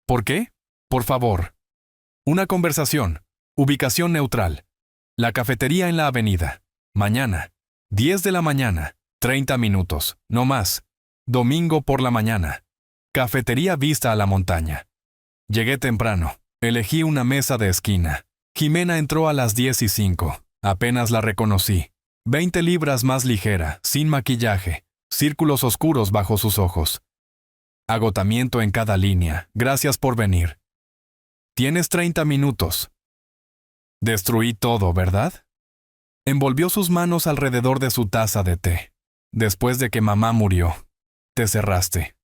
¿Por qué? Por favor». Una conversación. Ubicación neutral. La cafetería en la avenida. Mañana. 10 de la mañana. 30 minutos. No más. Domingo por la mañana. Cafetería vista a la montaña. Llegué temprano. Elegí una mesa de esquina. Jimena entró a las 10:05. Apenas la reconocí. 20 libras más ligera, sin maquillaje. Círculos oscuros bajo sus ojos. Agotamiento en cada línea. Gracias por venir. Tienes 30 minutos. Destruí todo, ¿verdad? Envolvió sus manos alrededor de su taza de té. Después de que mamá murió, te cerraste.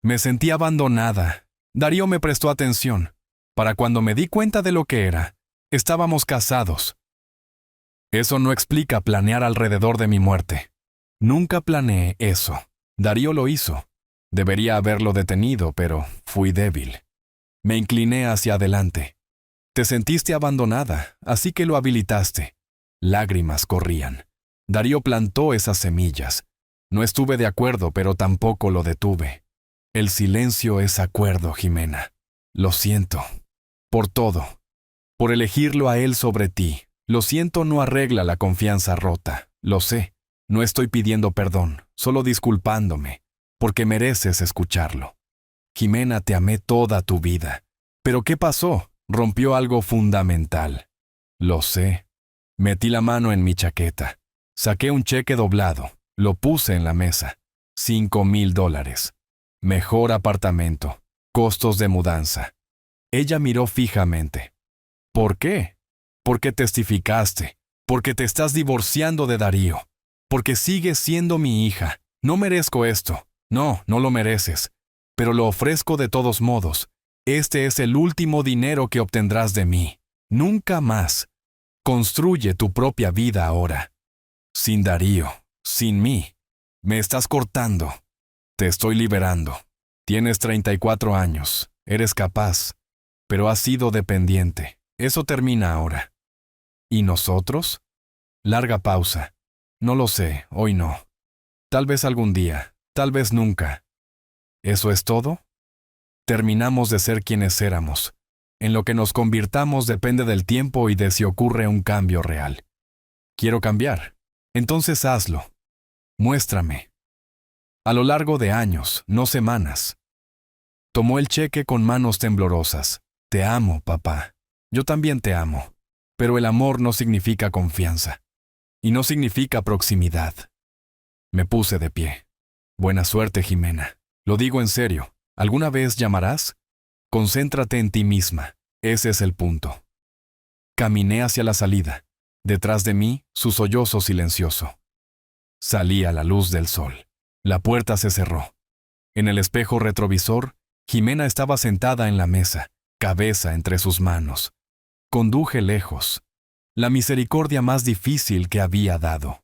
Me sentí abandonada. Darío me prestó atención. Para cuando me di cuenta de lo que era, estábamos casados. Eso no explica planear alrededor de mi muerte. Nunca planeé eso. Darío lo hizo. Debería haberlo detenido, pero fui débil. Me incliné hacia adelante. Te sentiste abandonada, así que lo habilitaste. Lágrimas corrían. Darío plantó esas semillas. No estuve de acuerdo, pero tampoco lo detuve. El silencio es acuerdo, Jimena. Lo siento. Por todo. Por elegirlo a él sobre ti. Lo siento no arregla la confianza rota. Lo sé. No estoy pidiendo perdón, solo disculpándome, porque mereces escucharlo. Jimena, te amé toda tu vida. ¿Pero qué pasó? Rompió algo fundamental. Lo sé. Metí la mano en mi chaqueta. Saqué un cheque doblado. Lo puse en la mesa. $5,000. Mejor apartamento. Costos de mudanza. Ella miró fijamente. ¿Por qué? Porque testificaste. Porque te estás divorciando de Darío. Porque sigues siendo mi hija. No merezco esto. No, no lo mereces. Pero lo ofrezco de todos modos. Este es el último dinero que obtendrás de mí. Nunca más. Construye tu propia vida ahora. Sin Darío, sin mí. Me estás cortando. Te estoy liberando. Tienes 34 años. Eres capaz. Pero has sido dependiente. Eso termina ahora. ¿Y nosotros? Larga pausa. No lo sé, hoy no. Tal vez algún día, tal vez nunca. ¿Eso es todo? Terminamos de ser quienes éramos. En lo que nos convirtamos depende del tiempo y de si ocurre un cambio real. Quiero cambiar. Entonces hazlo. Muéstrame. A lo largo de años, no semanas. Tomó el cheque con manos temblorosas. Te amo, papá. Yo también te amo. Pero el amor no significa confianza. Y no significa proximidad. Me puse de pie. Buena suerte, Jimena. Lo digo en serio. ¿Alguna vez llamarás? Concéntrate en ti misma. Ese es el punto. Caminé hacia la salida. Detrás de mí, su sollozo silencioso. Salí a la luz del sol. La puerta se cerró. En el espejo retrovisor, Jimena estaba sentada en la mesa, cabeza entre sus manos. Conduje lejos. La misericordia más difícil que había dado.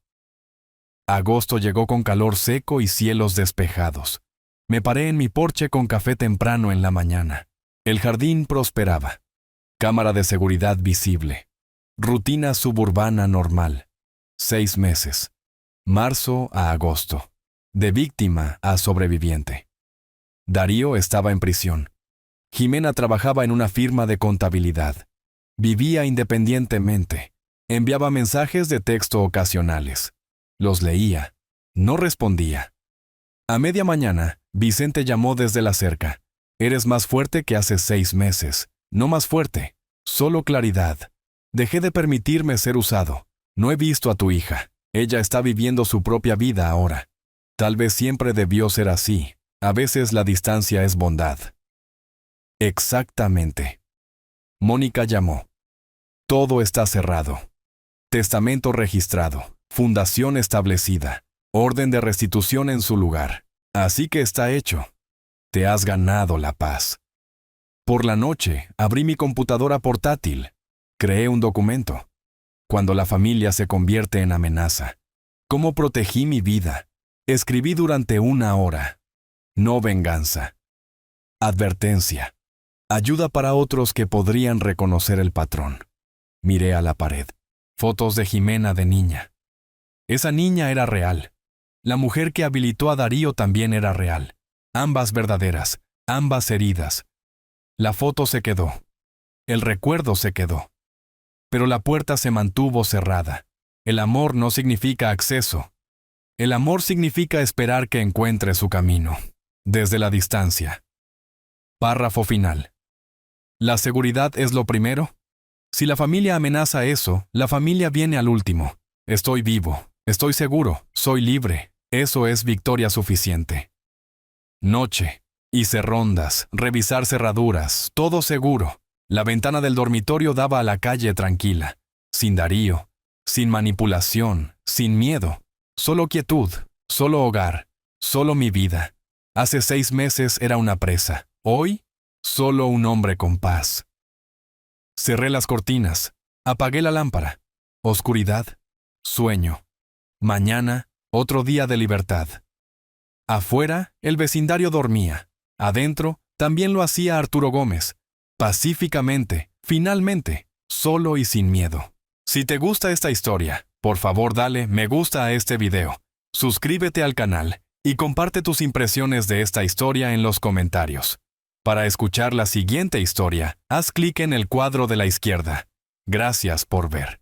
Agosto llegó con calor seco y cielos despejados. Me paré en mi porche con café temprano en la mañana. El jardín prosperaba. Cámara de seguridad visible. Rutina suburbana normal. 6 meses. Marzo a agosto. de víctima a sobreviviente. Darío estaba en prisión. Jimena trabajaba en una firma de contabilidad. Vivía independientemente. Enviaba mensajes de texto ocasionales. Los leía. No respondía. A media mañana, Vicente llamó desde la cerca. Eres más fuerte que hace 6 meses. No más fuerte. Solo claridad. Dejé de permitirme ser usado. No he visto a tu hija. Ella está viviendo su propia vida ahora. Tal vez siempre debió ser así. A veces la distancia es bondad. Exactamente. Mónica llamó. Todo está cerrado. Testamento registrado. Fundación establecida. Orden de restitución en su lugar. Así que está hecho. Te has ganado la paz. Por la noche, abrí mi computadora portátil. Creé un documento. Cuando la familia se convierte en amenaza. ¿Cómo protegí mi vida? Escribí durante 1 hora. No venganza. Advertencia. Ayuda para otros que podrían reconocer el patrón. Miré a la pared. Fotos de Jimena de niña. Esa niña era real. La mujer que habilitó a Darío también era real. Ambas verdaderas, ambas heridas. La foto se quedó. El recuerdo se quedó. Pero la puerta se mantuvo cerrada. El amor no significa acceso. El amor significa esperar que encuentre su camino. Desde la distancia. Párrafo final. ¿La seguridad es lo primero? Si la familia amenaza eso, la familia viene al último. Estoy vivo, estoy seguro, soy libre. Eso es victoria suficiente. Noche. Hice rondas, revisar cerraduras, todo seguro. La ventana del dormitorio daba a la calle tranquila. Sin Darío, sin manipulación, sin miedo. Solo quietud, solo hogar, solo mi vida. Hace 6 meses era una presa. Hoy, solo un hombre con paz. Cerré las cortinas. Apagué la lámpara. Oscuridad. Sueño. Mañana, otro día de libertad. Afuera, el vecindario dormía. Adentro, también lo hacía Arturo Gómez. Pacíficamente, finalmente, solo y sin miedo. Si te gusta esta historia, por favor dale me gusta a este video. Suscríbete al canal y comparte tus impresiones de esta historia en los comentarios. Para escuchar la siguiente historia, haz clic en el cuadro de la izquierda. Gracias por ver.